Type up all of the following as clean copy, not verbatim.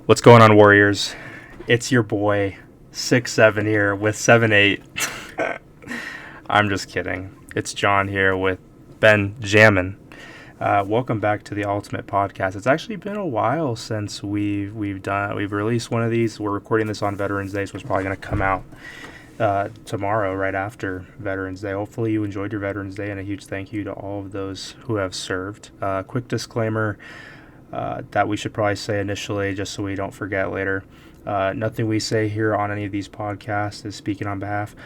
What's going on, Warriors? It's your boy, 6'7" here with 7'8". I'm just kidding. It's John here with Ben Jammin. Welcome back to the Ultimate Podcast. It's actually been a while since we've released one of these. We're recording this on Veterans Day, so it's probably going to come out tomorrow, right after Veterans Day. Hopefully you enjoyed your Veterans Day, and a huge thank you to all of those who have served. Quick disclaimer that we should probably say initially, just so we don't forget later. Nothing we say here on any of these podcasts is speaking on behalf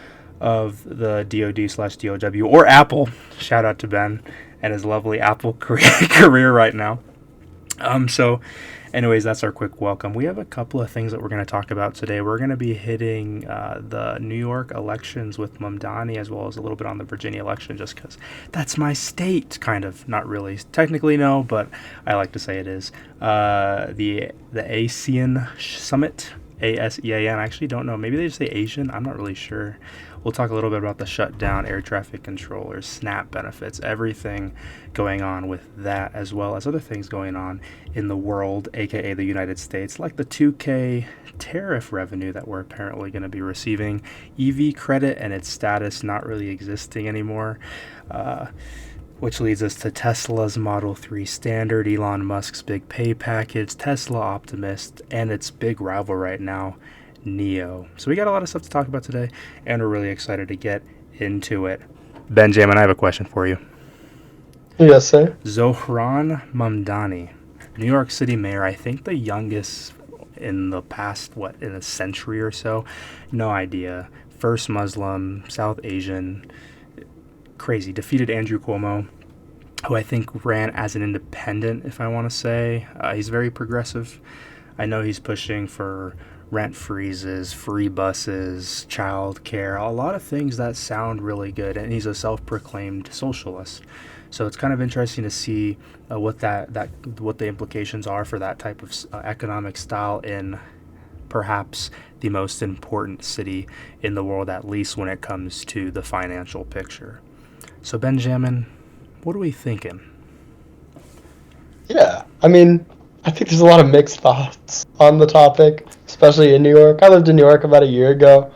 of the DoD/DOW or Apple. Shout out to Ben and his lovely Apple career right now. Anyways, that's our quick welcome. We have a couple of things that we're going to talk about today. We're going to be hitting the New York elections with Mamdani, as well as a little bit on the Virginia election, just because that's my state, kind of. Not really. Technically, no, but I like to say it is. The ASEAN Summit, ASEAN. I actually don't know. Maybe they just say Asian. I'm not really sure. We'll talk a little bit about the shutdown, air traffic controllers, SNAP benefits, everything going on with that, as well as other things going on in the world, aka the United States, like the 2K tariff revenue that we're apparently going to be receiving, EV credit and its status not really existing anymore, which leads us to Tesla's Model 3 Standard, Elon Musk's big pay package, Tesla Optimus, and its big rival right now, Neo. So we got a lot of stuff to talk about today, and we're really excited to get into it. Benjamin, I have a question for you. Yes, sir. Zohran Mamdani, New York City Mayor, I think the youngest in the past, in a century or so? No idea. First Muslim, South Asian, crazy. Defeated Andrew Cuomo, who I think ran as an independent, if I want to say. He's very progressive. I know he's pushing for rent freezes, free buses, child care, a lot of things that sound really good, and he's a self-proclaimed socialist. So it's kind of interesting to see what the implications are for that type of economic style in perhaps the most important city in the world, at least when it comes to the financial picture. So Benjamin, what are we thinking? Yeah, I mean, I think there's a lot of mixed thoughts on the topic, especially in New York. I lived in New York about a year ago.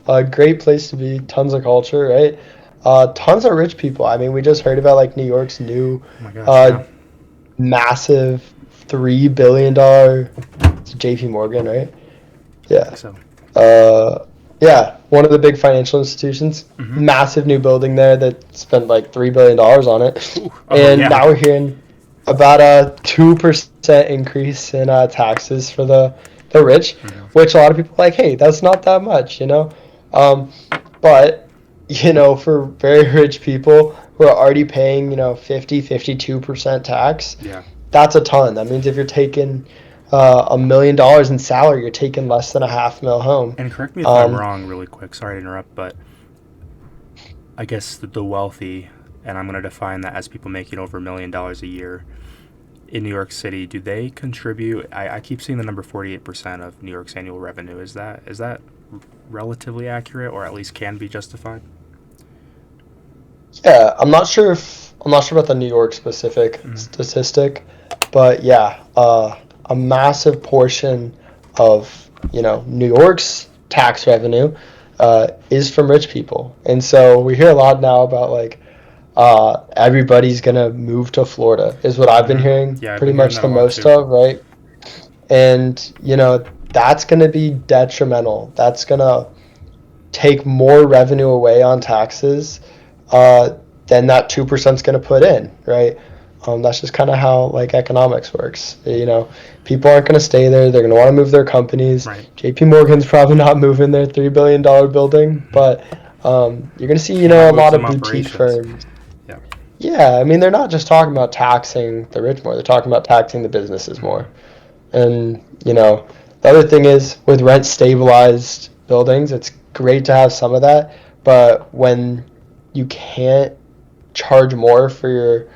A great place to be, tons of culture, right? Tons of rich people. I mean, we just heard about like New York's new massive $3 billion, it's JP Morgan, right? Yeah. So. Yeah, one of the big financial institutions. Mm-hmm. Massive new building there that spent like $3 billion on it. Now we're hearing about a 2% increase in taxes for the rich, mm-hmm. which a lot of people are like, hey, that's not that much, you know? But, you know, for very rich people who are already paying, 52% tax, that's a ton. That means if you're taking $1 million in salary, you're taking less than $500,000 home. And correct me if I'm wrong really quick, sorry to interrupt, but I guess the wealthy, and I'm going to define that as people making over $1 million a year in New York City, do they contribute? I keep seeing the number 48% of New York's annual revenue. Is that relatively accurate, or at least can be justified? Yeah, I'm not sure about the New York specific statistic, but yeah, a massive portion of New York's tax revenue is from rich people, and so we hear a lot now about like everybody's gonna move to Florida is what I've been hearing pretty much the most of, right? And that's gonna be detrimental. That's gonna take more revenue away on taxes than that 2% is gonna put in, right? That's just kind of how like economics works. People aren't gonna stay there. They're gonna want to move their companies. Right. JP Morgan's probably not moving their $3 billion building, but you're gonna see a lot of boutique firms. Yeah, I mean, they're not just talking about taxing the rich more. They're talking about taxing the businesses more. And, the other thing is, with rent-stabilized buildings, it's great to have some of that. But when you can't charge more for your,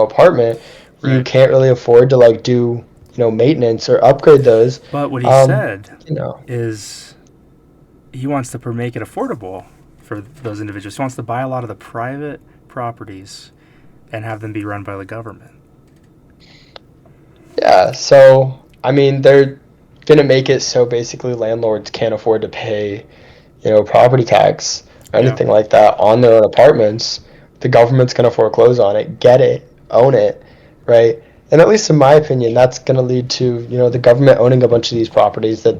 apartment, you can't really afford to, like, do, maintenance or upgrade those. But what he said is he wants to make it affordable for those individuals. He wants to buy a lot of the private properties and have them be run by the government. Yeah, so I mean, they're going to make it so basically landlords can't afford to pay, property tax or Yeah. anything like that on their own apartments. The government's going to foreclose on it, get it, own it, right? And at least in my opinion, that's going to lead to, the government owning a bunch of these properties that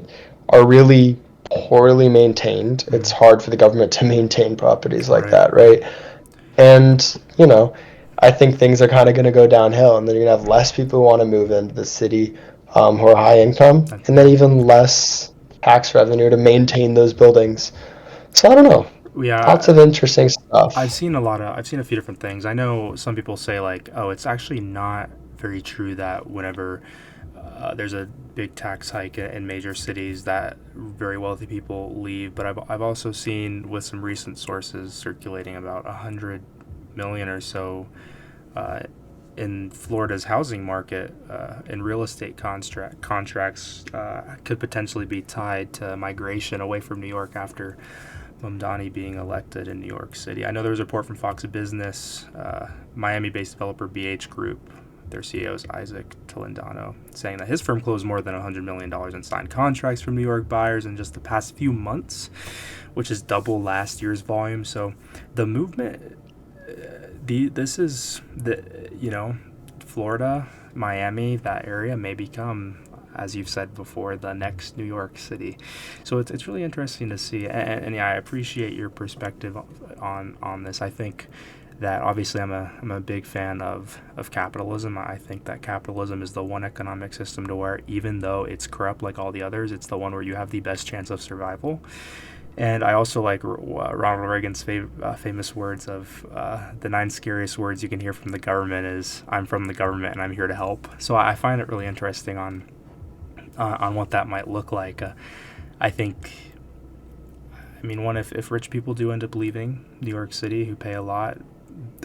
are really poorly maintained. It's hard for the government to maintain properties like that, right? And, I think things are kind of going to go downhill, and then you're going to have less people who want to move into the city who are high income, and then even less tax revenue to maintain those buildings. So I don't know. Yeah, Lots of interesting stuff. I've seen a few different things. I know some people say like, oh, it's actually not very true that whenever there's a big tax hike in major cities that very wealthy people leave. But I've also seen with some recent sources circulating about 100 million or so in Florida's housing market in real estate contracts could potentially be tied to migration away from New York after Mamdani being elected in New York City. I know there was a report from Fox Business, Miami-based developer BH Group. Their CEO is Isaac Tolentino, saying that his firm closed more than $100 million in signed contracts from New York buyers in just the past few months, which is double last year's volume. So the movement, Florida, Miami, that area may become, as you've said before, the next New York City. So it's really interesting to see. And yeah, I appreciate your perspective on this. I think that obviously I'm a big fan of capitalism. I think that capitalism is the one economic system to where even though it's corrupt like all the others, it's the one where you have the best chance of survival. And I also like Ronald Reagan's famous words of the 9 scariest words you can hear from the government is, I'm from the government and I'm here to help. So I find it really interesting on what that might look like. I think, if rich people do end up leaving New York City who pay a lot,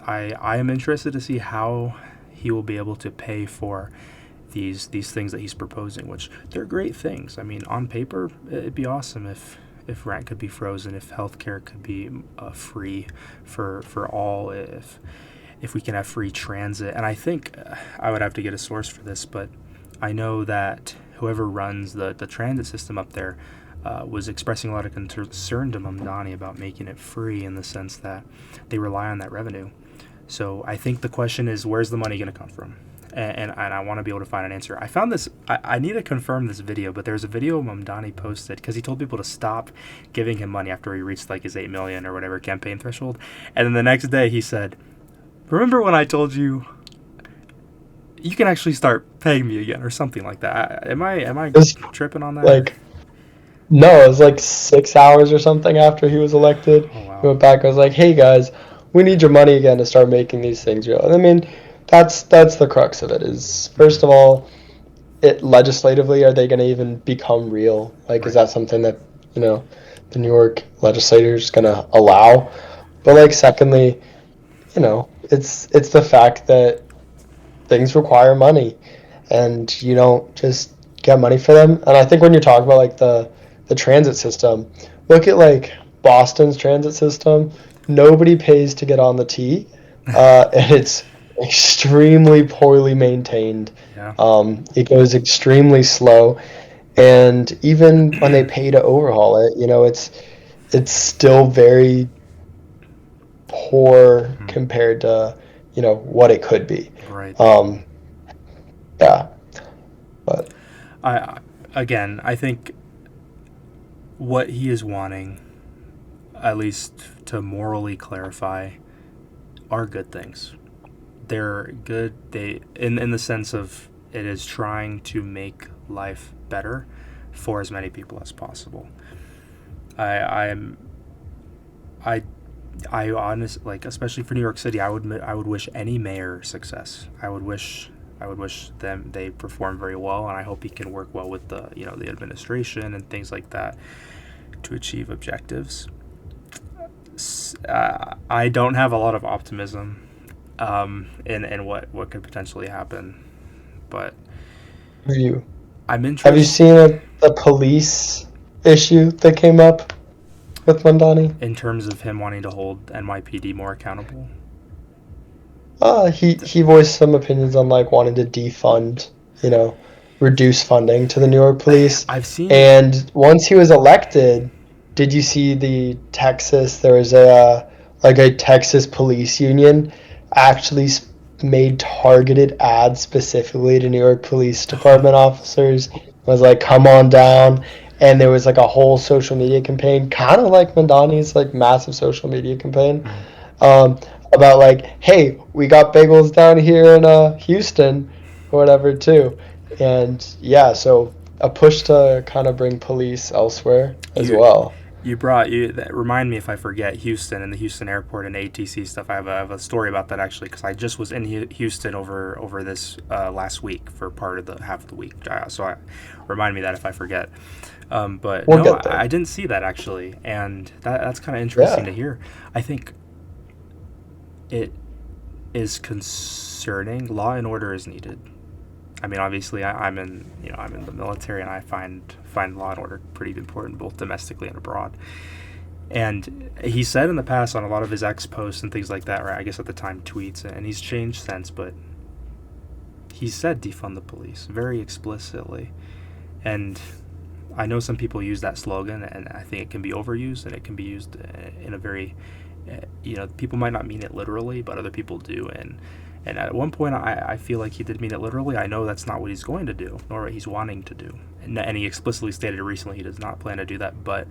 I am interested to see how he will be able to pay for these things that he's proposing, which they're great things. On paper, it'd be awesome if rent could be frozen, if healthcare could be free for all, if we can have free transit. And I think I would have to get a source for this, but I know that whoever runs the transit system up there was expressing a lot of concern to Mamdani about making it free in the sense that they rely on that revenue. So I think the question is, where's the money going to come from? And I want to be able to find an answer. I found this, I need to confirm this video, but there's a video Mamdani posted because he told people to stop giving him money after he reached like his 8 million or whatever campaign threshold. And then the next day he said, remember when I told you you can actually start paying me again or something like that? Am I tripping on that? No, it was like 6 hours or something after he was elected. Oh, wow. He went back and was like, hey guys, we need your money again to start making these things real. And that's the crux of it is, first of all, legislatively, are they going to even become real? Like, is that something that, the New York legislators going to allow? But secondly, it's the fact that things require money and you don't just get money for them. And I think when you're talking about the transit system, look at Boston's transit system. Nobody pays to get on the T, and it's extremely poorly maintained. Yeah. It goes extremely slow, and even when they pay to overhaul it, it's still very poor compared to what it could be. Right. Yeah. But I think what he is wanting, at least to morally clarify, are good things. They're good. They in the sense of it is trying to make life better for as many people as possible. I honestly, especially for New York City, I would wish any mayor success. I would wish them they perform very well, and I hope he can work well with the administration and things like that to achieve objectives. I don't have a lot of optimism in what could potentially happen, but I'm interested. Have you seen the police issue that came up with Mamdani? In terms of him wanting to hold NYPD more accountable? He voiced some opinions on wanting to defund, reduce funding to the New York police. I've seen. And once he was elected, did you see the Texas? There was a Texas police union actually made targeted ads specifically to New York Police Department officers. It was like, come on down. And there was like a whole social media campaign, kind of like Mamdani's like massive social media campaign, about like, hey, we got bagels down here in Houston or whatever too. And yeah, so a push to kind of bring police elsewhere as well. Remind me if I forget Houston and the Houston airport and ATC stuff. I have a story about that actually, because I just was in Houston over this last week for part of the half of the week. So remind me that if I forget. But We'll no, get there. I didn't see that actually, and that's kind of interesting to hear. I think it is concerning. Law and order is needed. I mean, obviously, I'm in the military, and I find law and order pretty important, both domestically and abroad. And he said in the past on a lot of his X posts and things like that, right? I guess at the time tweets, and he's changed since, but he said defund the police very explicitly. And I know some people use that slogan, and I think it can be overused, and it can be used in a very, people might not mean it literally, but other people do. And at one point, I feel like he did mean it literally. I know that's not what he's going to do, nor what he's wanting to do. And he explicitly stated recently he does not plan to do that. But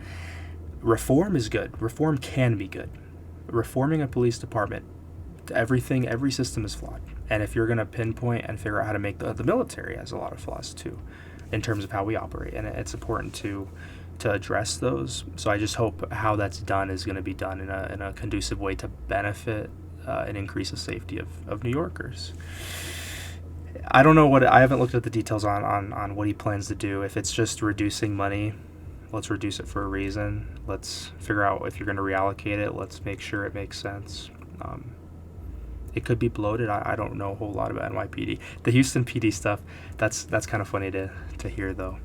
reform is good. Reform can be good. Reforming a police department, every system is flawed. And if you're going to pinpoint and figure out how to make the military has a lot of flaws too, in terms of how we operate. And it's important to address those. So I just hope how that's done is going to be done in a conducive way to benefit and increase the safety of New Yorkers. I don't know I haven't looked at the details on what he plans to do. If it's just reducing money, let's reduce it for a reason. Let's figure out if you're going to reallocate it. Let's make sure it makes sense. It could be bloated. I don't know a whole lot about NYPD. The Houston PD stuff, that's kind of funny to hear though.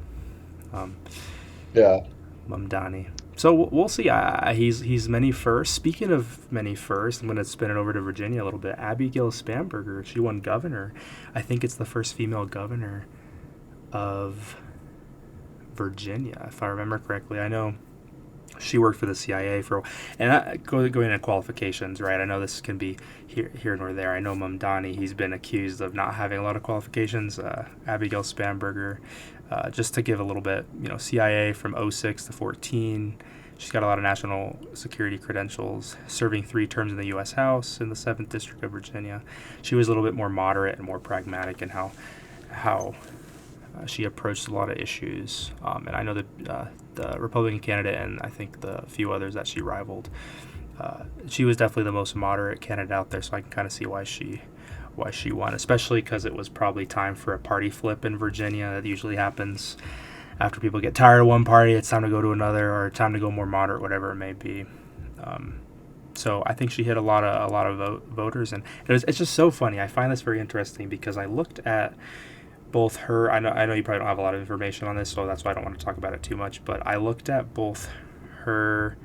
Yeah. Mamdani. So we'll see. He's many first. Speaking of many first, I'm going to spin it over to Virginia a little bit. Abigail Spanberger, she won governor. I think it's the first female governor of Virginia, if I remember correctly. I know she worked for the CIA for a while. And going into qualifications, right? I know this can be here nor there. I know Mamdani, he's been accused of not having a lot of qualifications. Abigail Spanberger, just to give a little bit, CIA from 06 to 14. She's got a lot of national security credentials, serving 3 terms in the U.S. House in the 7th District of Virginia. She was a little bit more moderate and more pragmatic in how she approached a lot of issues. And I know that the Republican candidate and I think the few others that she rivaled, she was definitely the most moderate candidate out there, so I can kind of see why she won, especially because it was probably time for a party flip in Virginia. That usually happens after people get tired of one party. It's time to go to another, or time to go more moderate, whatever it may be. So I think she hit a lot of voters, and it's just so funny. I find this very interesting because I looked at both her. I know you probably don't have a lot of information on this, so that's why I don't want to talk about it too much. But I looked at both her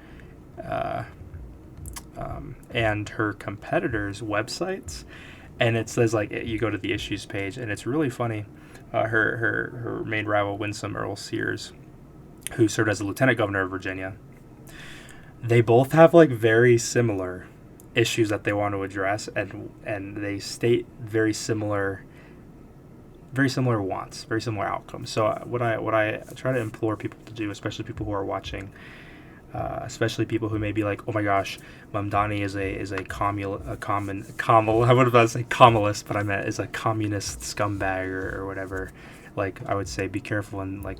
and her competitors' websites. And it says, like, you go to the issues page, and it's really funny. Her main rival, Winsome Earl Sears, who served as the lieutenant governor of Virginia, they both have, like, very similar issues that they want to address, and they state very similar wants, very similar outcomes. So what I try to implore people to do, especially people who are watching, especially people who may be like, oh my gosh, Mamdani is a communist, but I meant is a communist scumbag or whatever. Like, I would say be careful, and like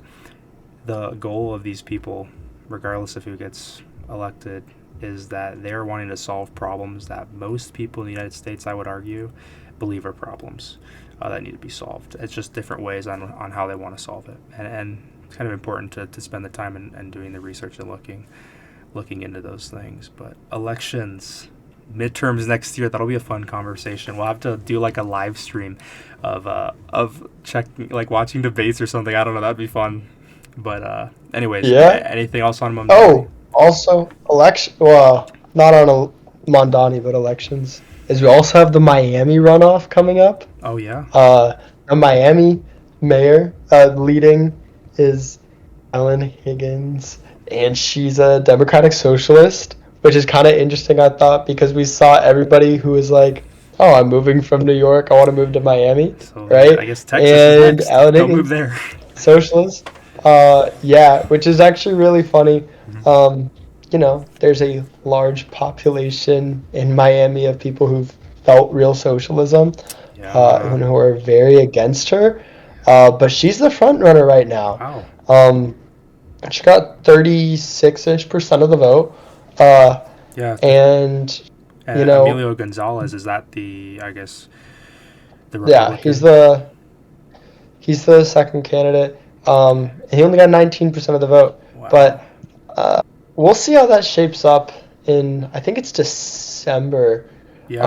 the goal of these people, regardless of who gets elected, is that they're wanting to solve problems that most people in the United States, I would argue, believe are problems that need to be solved. It's just different ways on how they want to solve it, and it's kind of important to spend the time and doing the research and looking into those things. But elections, midterms next year, that'll be a fun conversation. We'll have to do like a live stream of checking, like watching debates or something. I don't know, that'd be fun. But anyways, Yeah. anything else on Mamdani? Oh, also election. Well, not on Mamdani, but elections. Is we also have the Miami runoff coming up. Oh yeah. In Miami, Mayor. Leading is Ellen Higgins, and she's a Democratic socialist, which is kind of interesting, I thought, because we saw everybody who was like, "Oh, I'm moving from New York. I want to move to Miami," So I right? guess Texas is And next. Ellen Go move Higgins, there. socialist. Yeah, which is actually really funny. Um, there's a large population in Miami of people who've felt real socialism, Yeah. and who are very against her. But she's the front runner right now. Wow. Um, she got 36-ish% of the vote. Uh, Yeah. and, you know, Emilio Gonzalez, is that I guess, the yeah, Republican? he's the second candidate. He only got 19% of the vote. Wow. But we'll see how that shapes up in, I think it's December. Yeah.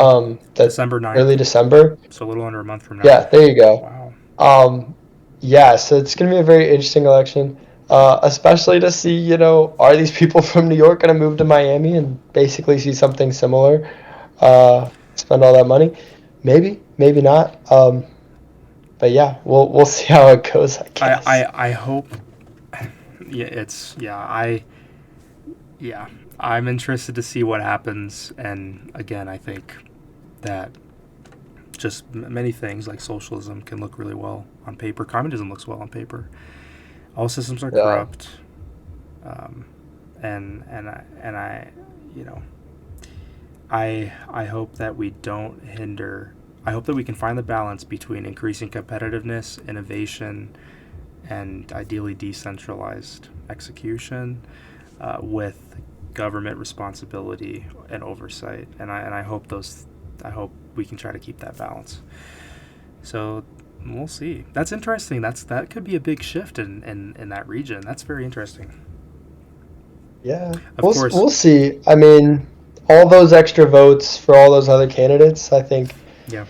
That December 9th. early December. So a little under a month from now. Yeah, there you go. Wow. Yeah, so it's going to be a very interesting election, especially to see, are these people from New York going to move to Miami and basically see something similar, spend all that money? Maybe, maybe not. But yeah, we'll see how it goes, I guess. I hope. Yeah, I'm interested to see what happens, and again, I think that just many things like socialism can look really well on paper. Communism looks well on paper. All systems are Yeah. corrupt, and I, you know, I hope that we don't hinder. I hope that we can find the balance between increasing competitiveness, innovation, and ideally decentralized execution with government responsibility and oversight. And I hope we can try to keep that balance. So we'll see. That's interesting. That could be a big shift in that region. That's very interesting. Yeah, Of course. we'll see. I mean, all those extra votes for all those other candidates, I think Yeah.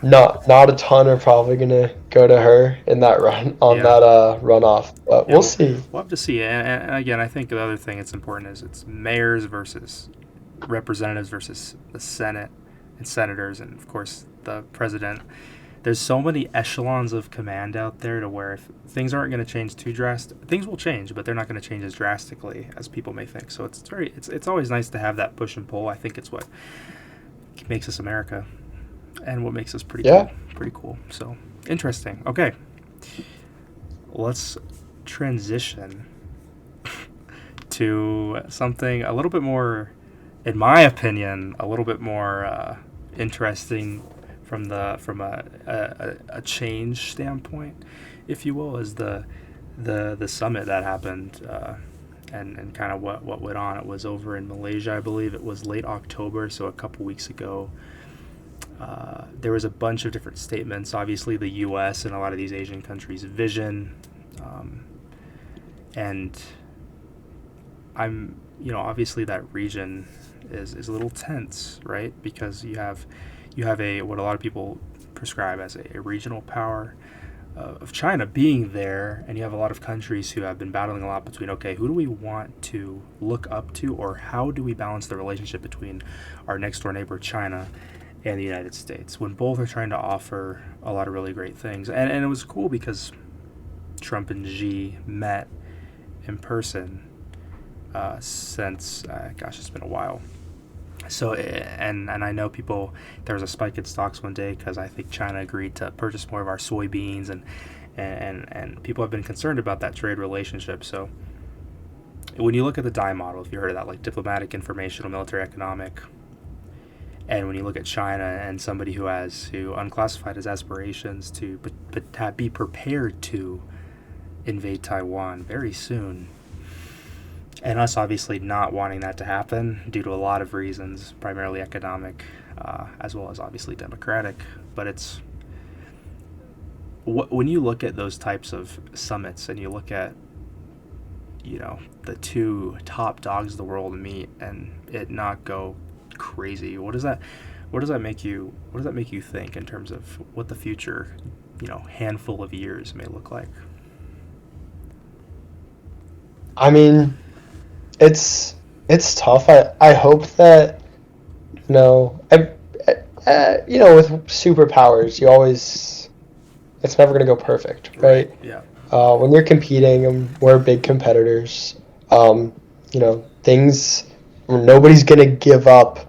not a ton are probably gonna go to her in that runoff. But Yeah, we'll see. we'll have to see. And again, I think the other thing that's important is it's mayors versus representatives versus the Senate and senators, and of course the president. There's so many echelons of command out there to where if things aren't going to change too drastic, things will change, but they're not going to change as drastically as people may think. So it's always nice to have that push and pull. I think it's what makes us America, and what makes us Yeah. pretty cool. So interesting. Okay, let's transition to something a little bit more, in my opinion, a little bit more interesting from a change standpoint, if you will, is the summit that happened, and kind of what went on. It was over in Malaysia, I believe. It was late October, so a couple weeks ago. There was a bunch of different statements. Obviously, the U.S. and a lot of these Asian countries' vision, and obviously that region is a little tense, right? Because you have what a lot of people prescribe as a regional power of China being there, and you have a lot of countries who have been battling a lot between, okay, who do we want to look up to, or how do we balance the relationship between our next door neighbor China and the United States, when both are trying to offer a lot of really great things. And it was cool because Trump and Xi met in person since, it's been a while. So, and I know there was a spike in stocks one day because I think China agreed to purchase more of our soybeans, and people have been concerned about that trade relationship. So when you look at the DIE model, if you heard of that, like diplomatic, informational, military, economic, and when you look at China and somebody who unclassified has aspirations to be prepared to invade Taiwan very soon, and us obviously not wanting that to happen due to a lot of reasons, primarily economic, as well as obviously democratic. But when you look at those types of summits and you look at the two top dogs of the world meet and it not go crazy, what does that make you think in terms of what the future handful of years may look like? I mean, it's tough. I hope that with superpowers, you always it's never going to go perfect, right? Yeah. When you're competing, and we're big competitors, things, nobody's going to give up,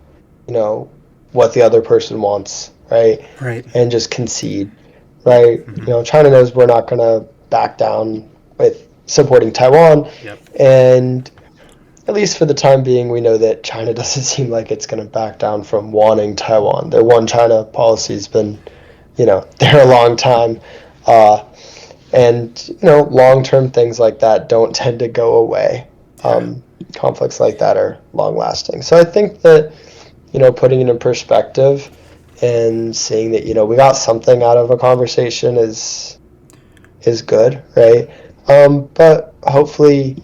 what the other person wants, right? Right. And just concede, right? Mm-hmm. China knows we're not going to back down with supporting Taiwan. Yep. And at least for the time being, we know that China doesn't seem like it's going to back down from wanting Taiwan. Their one China policy's been, there a long time. And long-term things like that don't tend to go away. Conflicts like that are long-lasting. So I think that, putting it in perspective and seeing that, we got something out of a conversation is good, right? But hopefully,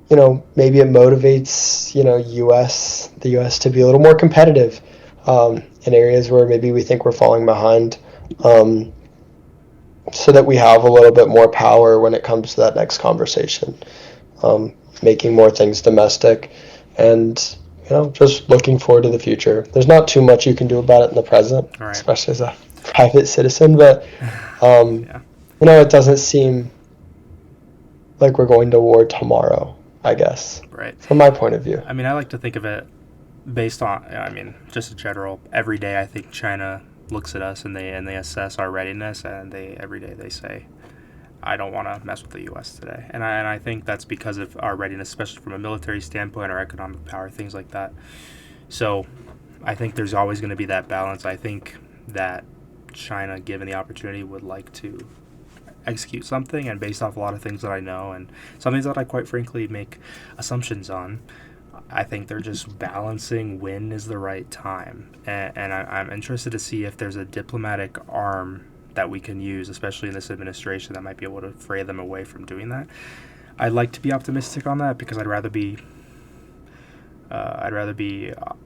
maybe it motivates, the U.S. to be a little more competitive in areas where maybe we think we're falling behind, so that we have a little bit more power when it comes to that next conversation, making more things domestic, and just looking forward to the future. There's not too much you can do about it in the present, Right. especially as a private citizen, but Yeah. it doesn't seem like we're going to war tomorrow, I guess. Right. From my point of view. I mean, I like to think of it based on, just in general. Every day, I think China looks at us and they assess our readiness, and every day they say, I don't want to mess with the U.S. today. And I think that's because of our readiness, especially from a military standpoint, our economic power, things like that. So I think there's always going to be that balance. I think that China, given the opportunity, would like to execute something, and based off a lot of things that I know and some things that I quite frankly make assumptions on, I think they're just balancing when is the right time. And I'm interested to see if there's a diplomatic arm that we can use, especially in this administration, that might be able to fray them away from doing that. I'd like to be optimistic on that because I'd rather be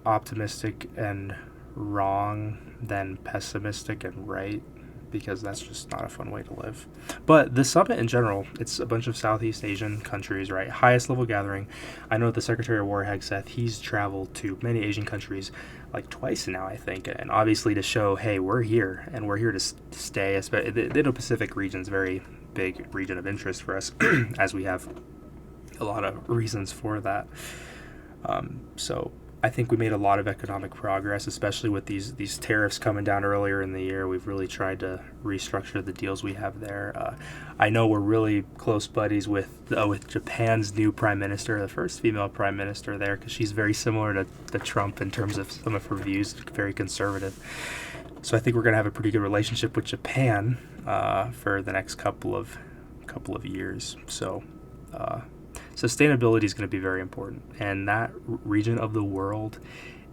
optimistic and wrong than pessimistic and right, because that's just not a fun way to live. But the summit in general, it's a bunch of Southeast Asian countries, right? Highest level gathering. I know the Secretary of War, Hegseth, he's traveled to many Asian countries like twice now, I think, and obviously to show, hey, we're here, and we're here to stay. The Indo-Pacific region is a very big region of interest for us, as we have a lot of reasons for that. So I think we made a lot of economic progress, especially with these tariffs coming down earlier in the year. We've really tried to restructure the deals we have there. I know we're really close buddies with Japan's new prime minister, the first female prime minister there, because she's very similar to Trump in terms of some of her views, very conservative. So I think we're going to have a pretty good relationship with Japan for the next couple of years. So sustainability is going to be very important, and that region of the world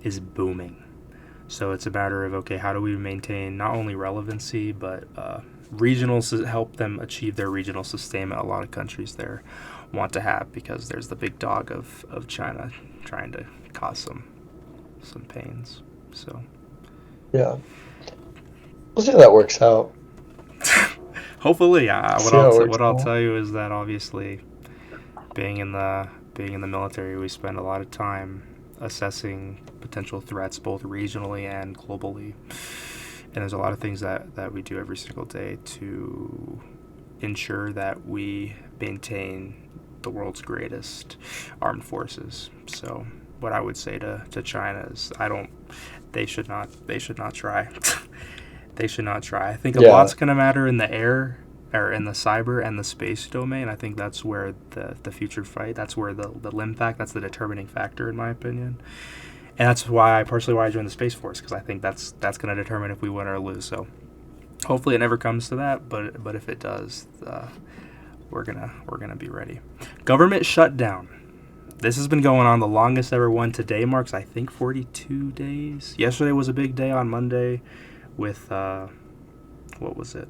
is booming. So it's a matter of, okay, how do we maintain not only relevancy, but help them achieve their regional sustainment a lot of countries there want to have, because there's the big dog of China trying to cause some pains. So yeah, we'll see how that works out. Hopefully, what I'll tell you is that obviously, being in the military, we spend a lot of time assessing potential threats both regionally and globally. And there's a lot of things that we do every single day to ensure that we maintain the world's greatest armed forces. So what I would say to China is they should not try. They should not try. I think a lot's going to matter in the air, or in the cyber and the space domain. I think that's where the future fight, that's where the limb fact, that's the determining factor in my opinion. And that's why I joined the Space Force, because I think that's going to determine if we win or lose. So hopefully it never comes to that, but if it does, we're gonna be ready. Government shutdown. This has been going on the longest ever one. Today marks, I think, 42 days. Yesterday was a big day on Monday with what was it?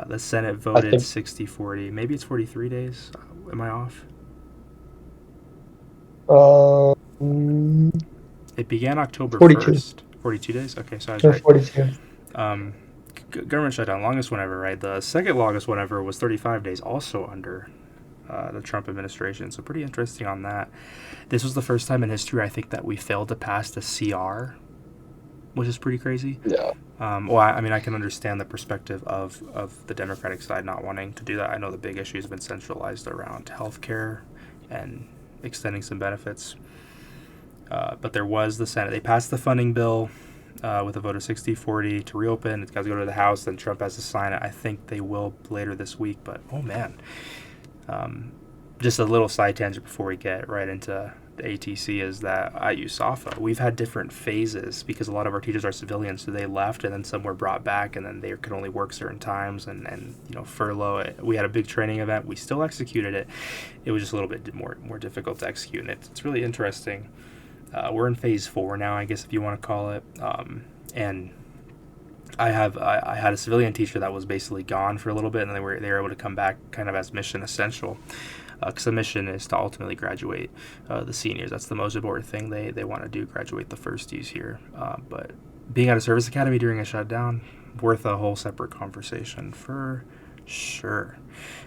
The Senate voted 60-40. Maybe it's 43 days. Am I off? It began October 42. 1st. 42 days? Okay, so I was right. 42. Government shutdown, longest one ever, right? The second longest one ever was 35 days, also under the Trump administration. So pretty interesting on that. This was the first time in history, I think, that we failed to pass the CR, which is pretty crazy. Yeah. Well, I mean, I can understand the perspective of the Democratic side not wanting to do that. I know the big issue has been centralized around healthcare and extending some benefits. But there was the Senate. They passed the funding bill with a vote of 60-40 to reopen. It's got to go to the House. Then Trump has to sign it. I think they will later this week. But, oh, man. Just a little side tangent before we get right into the ATC is that at USAFA, we've had different phases because a lot of our teachers are civilians, so they left and then some were brought back, and then they could only work certain times and furlough. We had a big training event. We still executed it. It was just a little bit more difficult to execute, and it's really interesting. We're in phase 4 now, I guess if you want to call it, and I had a civilian teacher that was basically gone for a little bit, and they were able to come back kind of as mission essential. Because the mission is to ultimately graduate the seniors. That's the most important thing they want to do, graduate the firsties here. But being at a service academy during a shutdown, worth a whole separate conversation for sure.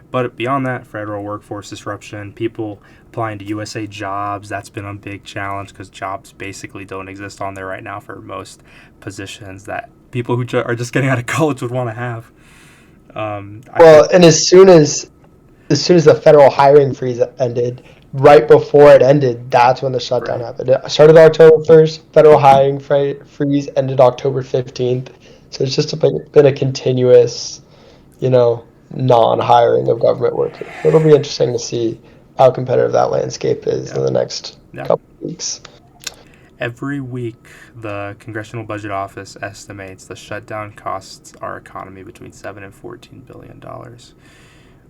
But beyond that, federal workforce disruption, people applying to USA jobs, that's been a big challenge because jobs basically don't exist on there right now for most positions that people who are just getting out of college would want to have. And as soon as the federal hiring freeze ended, right before it ended, that's when the shutdown happened. It started October 1st, federal hiring freeze ended October 15th. So it's just been a continuous, non-hiring of government workers. It'll be interesting to see how competitive that landscape is in the next couple of weeks. Every week, the Congressional Budget Office estimates the shutdown costs our economy between $7 and $14 billion,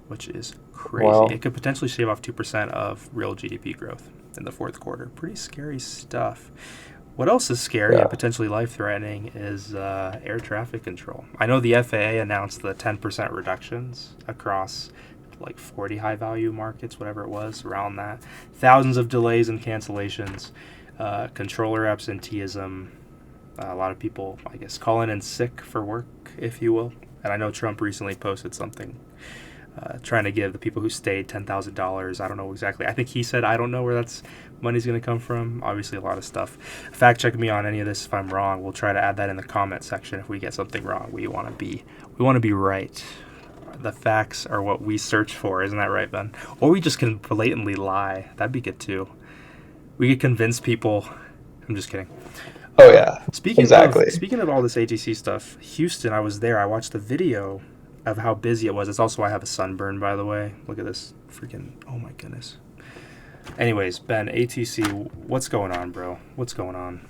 which is crazy. Wow. It could potentially shave off 2% of real GDP growth in the fourth quarter. Pretty scary stuff. What else is scary and potentially life-threatening is air traffic control. I know the FAA announced the 10% reductions across like 40 high-value markets, whatever it was, around that. Thousands of delays and cancellations, controller absenteeism, a lot of people, I guess, calling in sick for work, if you will. And I know Trump recently posted something trying to give the people who stayed $10,000. I don't know exactly. I think he said, I don't know where that's money's going to come from. Obviously, a lot of stuff. Fact check me on any of this if I'm wrong. We'll try to add that in the comment section if we get something wrong. We want to be right. The facts are what we search for. Isn't that right, Ben? Or we just can blatantly lie. That'd be good too. We could convince people. I'm just kidding. Oh yeah. Speaking of all this ATC stuff, Houston, I was there. I watched the video of how busy it was. It's also I have a sunburn, by the way. Look at this freaking, oh my goodness. Anyways, Ben, ATC, what's going on, bro? What's going on?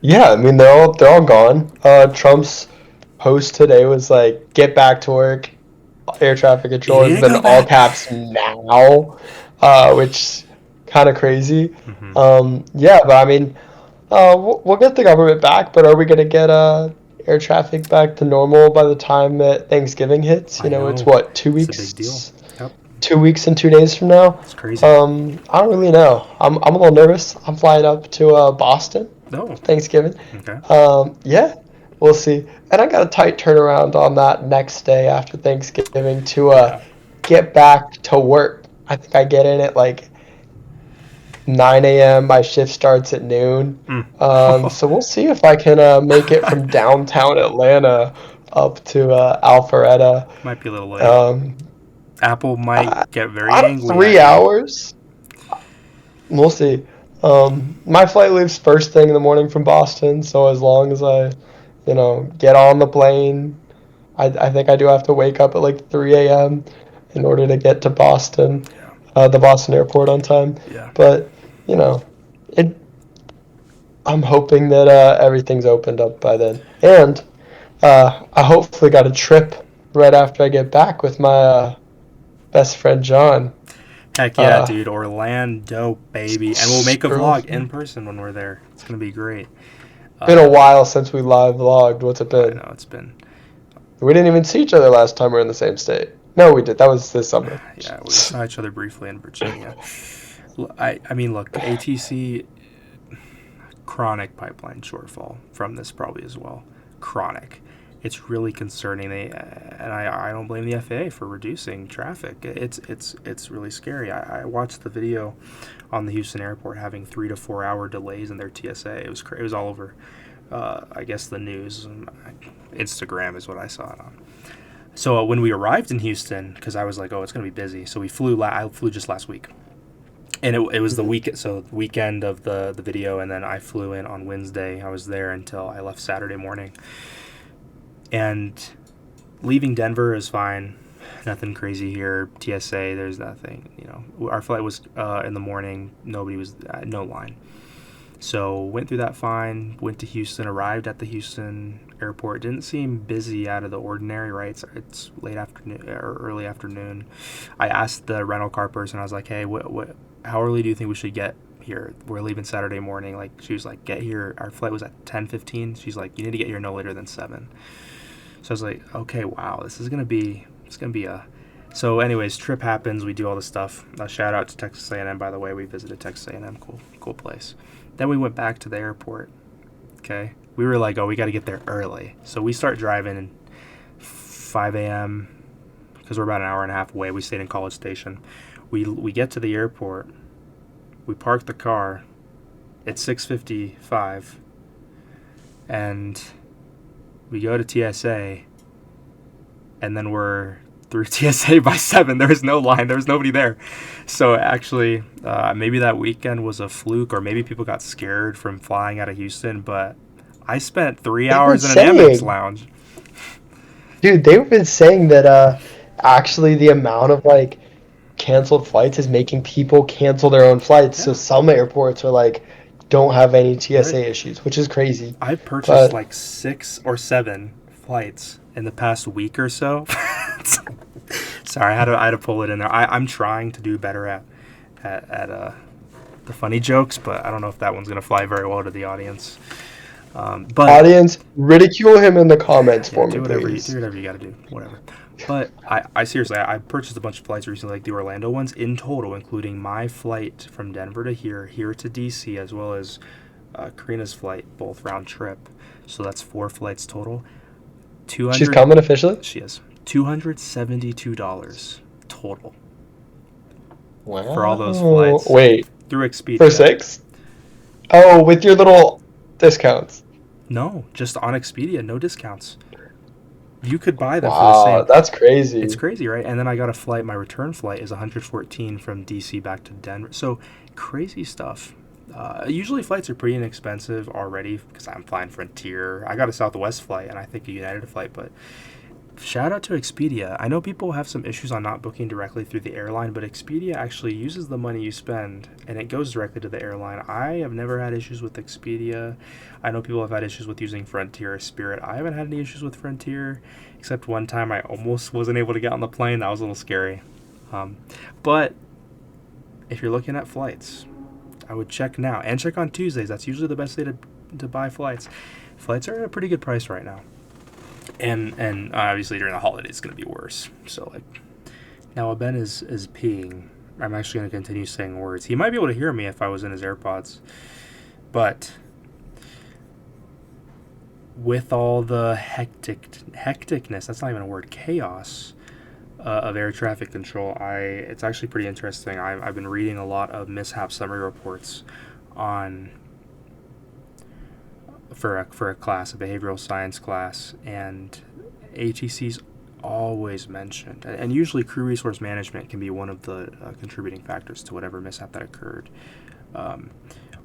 Yeah, I mean they're all gone. Trump's post today was like, "Get back to work, air traffic control," and then all caps now, which kind of crazy. Mm-hmm. But I mean, we'll get the government back, but are we gonna get air traffic back to normal by the time that Thanksgiving hits? It's what, 2 weeks? It's a big deal. Yep. 2 weeks and 2 days from now. It's crazy. I don't really know. I'm a little nervous. I'm flying up to Boston. No. Thanksgiving. Okay. We'll see. And I got a tight turnaround on that next day after Thanksgiving to get back to work. I think I get in at like 9 a.m. My shift starts at noon. So we'll see if I can make it from downtown Atlanta up to Alpharetta. Might be a little late. Apple might get very angry. 3 hours. We'll see. My flight leaves first thing in the morning from Boston, so as long as I, get on the plane, I think I do have to wake up at like 3 a.m. in order to get to Boston, the Boston airport on time. Yeah. But, I'm hoping that everything's opened up by then. And I hopefully got a trip right after I get back with my best friend John. Heck yeah, dude. Orlando, baby. And we'll make a vlog in person when we're there. It's going to be great. Been a while since we live vlogged. What's it been? I know, it's been. We didn't even see each other last time we were in the same state. No, we did. That was this summer. Yeah, we saw each other briefly in Virginia. I mean, look, ATC, chronic pipeline shortfall from this probably as well. Chronic. It's really concerning. I don't blame the FAA for reducing traffic. It's really scary. I watched the video on the Houston airport having 3 to 4 hour delays in their TSA. It was all over I guess the news, Instagram is what I saw it on. So when we arrived in Houston, because I was like, oh, it's gonna be busy. So we flew. I flew just last week, and it was the Mhm. weekend of the video, and then I flew in on Wednesday. I was there until I left Saturday morning, and leaving Denver is fine. Nothing crazy here. TSA, there's nothing. Our flight was in the morning. Nobody was no line. So went through that fine. Went to Houston. Arrived at the Houston airport. Didn't seem busy out of the ordinary. Right, it's late afternoon or early afternoon. I asked the rental car person. I was like, hey, how early do you think we should get here? We're leaving Saturday morning. Like, she was like, get here. Our flight was at 10:15. She's like, you need to get here no later than 7. So I was like, okay, wow, it's gonna be a. So, anyways, trip happens. We do all this stuff. Shout out to Texas A&M, by the way. We visited Texas A&M. Cool place. Then we went back to the airport. Okay, we were like, oh, we got to get there early. So we start driving 5 a.m. because we're about an hour and a half away. We stayed in College Station. We get to the airport. We park the car. It's 6:55, and we go to TSA, and then we're through TSA by 7. There was no line. There was nobody there. So actually, maybe that weekend was a fluke, or maybe people got scared from flying out of Houston. But I spent 3 They've been hours in an Amex saying, lounge. dude, they've been saying that actually the amount of like canceled flights is making people cancel their own flights. So Yeah, some airports are like don't have any right. TSA issues, which is crazy. I've purchased But like 6 or 7 flights in the past week or so. Sorry, I had to pull it in there. I'm trying to do better at the funny jokes, but I don't know if that one's gonna fly very well to the audience. But audience, ridicule him in the comments yeah, for me, do please. whatever you got to do, whatever. But I seriously, I purchased a bunch of flights recently, like the Orlando ones in total, including my flight from Denver to here to DC, as well as Karina's flight, both round trip. So that's 4 flights total. Two She's hundred. coming officially? She is $272 total for all those Wow. flights Wait, through for Expedia. 6? Oh, with your little discounts. No, just on Expedia, no discounts. You could buy them for the Wow, same. that's It's crazy. crazy, right? And then I got a flight. My return flight is 114 from DC back to Denver. So crazy stuff. Usually flights are pretty inexpensive already because I'm flying Frontier. I got a Southwest flight and I think a United flight, but shout out to Expedia. I know people have some issues on not booking directly through the airline, but Expedia actually uses the money you spend and it goes directly to the airline. I have never had issues with Expedia. I know people have had issues with using Frontier or Spirit. I haven't had any issues with Frontier, except one time I almost wasn't able to get on the plane. That was a little scary. But if you're looking at flights, I would check now and check on Tuesdays. That's usually the best day to buy flights. Flights are at a pretty good price right now. And obviously during the holidays it's going to be worse. So like now Ben is peeing. I'm actually going to continue saying words. He might be able to hear me if I was in his AirPods. But with all the hecticness, that's not even a word, chaos of air traffic control, it's actually pretty interesting. I've been reading a lot of mishap summary reports on for a class, a behavioral science class, and ATC's always mentioned, and usually crew resource management can be one of the contributing factors to whatever mishap that occurred. Um,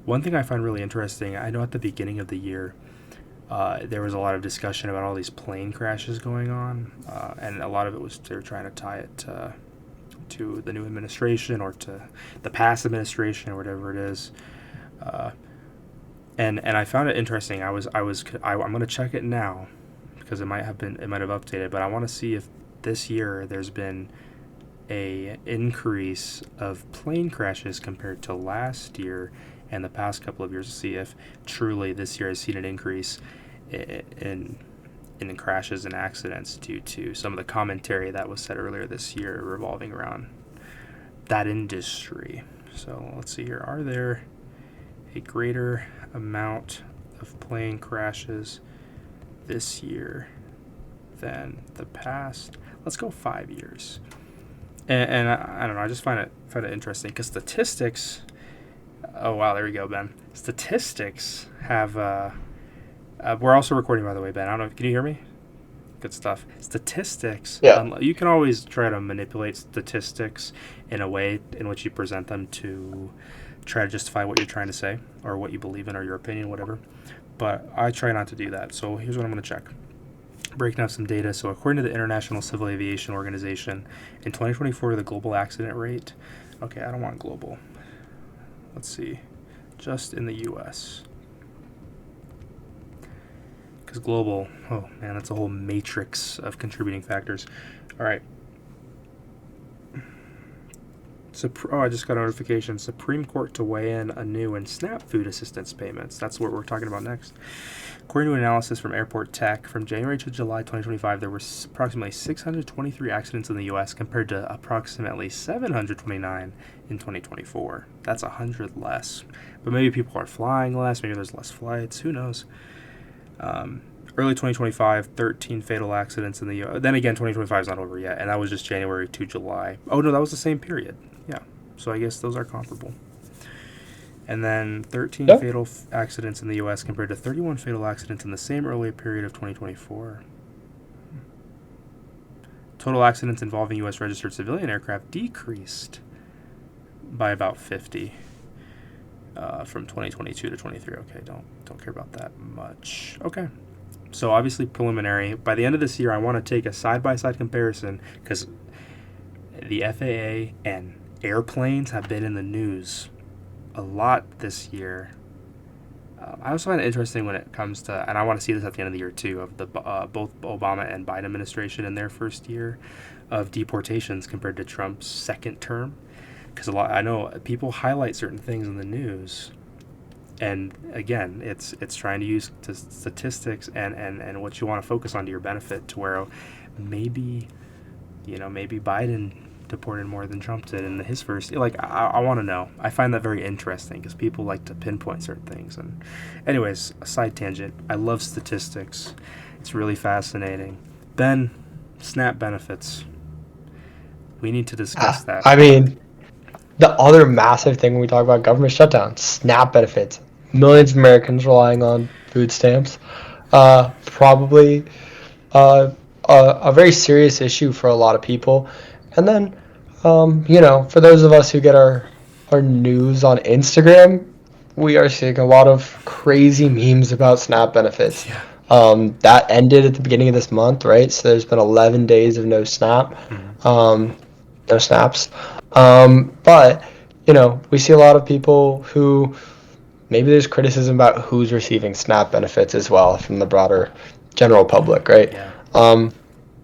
One thing I find really interesting, I know at the beginning of the year, there was a lot of discussion about all these plane crashes going on, and a lot of it was they were trying to tie it to the new administration or to the past administration or whatever it is. Uh, and I found it interesting. I'm gonna check it now because it might have updated, but I want to see if this year there's been a increase of plane crashes compared to last year and the past couple of years to see if truly this year has seen an increase in crashes and accidents due to some of the commentary that was said earlier this year revolving around that industry. So let's see here. Are there a greater amount of plane crashes this year than the past? Let's go 5 years. And I don't know. I just find it interesting because statistics. Oh wow, there we go, Ben. Statistics have We're also recording, by the way, Ben. I don't know. Can you hear me? Good stuff. Statistics. Yeah. You can always try to manipulate statistics in a way in which you present them to try to justify what you're trying to say or what you believe in or your opinion, whatever. But I try not to do that. So here's what I'm going to check. Breaking down some data. So according to the International Civil Aviation Organization, in 2024, the global accident rate. Okay, I don't want global. Let's see. Just in the U.S. Because global, oh man, that's a whole matrix of contributing factors. All right. I just got a notification. Supreme Court to weigh in anew in SNAP food assistance payments. That's what we're talking about next. According to an analysis from Airport Tech, from January to July 2025, there were approximately 623 accidents in the U.S. compared to approximately 729 in 2024. That's 100 less. But maybe people are flying less. Maybe there's less flights. Who knows? Early 2025, 13 fatal accidents in the U.S. Then again, 2025 is not over yet, and that was just January to July. Oh, no, that was the same period. Yeah, so I guess those are comparable. And then 13 fatal accidents in the U.S. compared to 31 fatal accidents in the same early period of 2024. Total accidents involving U.S. registered civilian aircraft decreased by about 50 from 2022 to 23. Okay, don't care about that much. Okay. So obviously preliminary. By the end of this year, I want to take a side-by-side comparison because the FAA and airplanes have been in the news a lot this year. I also find it interesting when it comes to, and I want to see this at the end of the year too, of the both Obama and Biden administration in their first year of deportations compared to Trump's second term. Because I know people highlight certain things in the news. And again, it's trying to use statistics and what you want to focus on to your benefit to where maybe Biden deported more than Trump did in his first. Like, I want to know. I find that very interesting because people like to pinpoint certain things. And anyways, a side tangent. I love statistics. It's really fascinating. Ben, SNAP benefits. We need to discuss that. I mean, the other massive thing when we talk about government shutdown, SNAP benefits. Millions of Americans relying on food stamps. Probably a very serious issue for a lot of people. And then, for those of us who get our news on Instagram, we are seeing a lot of crazy memes about SNAP benefits. Yeah. That ended at the beginning of this month, right? So there's been 11 days of no SNAP. No snaps. But, we see a lot of people who maybe there's criticism about who's receiving SNAP benefits as well from the broader general public, right? Yeah.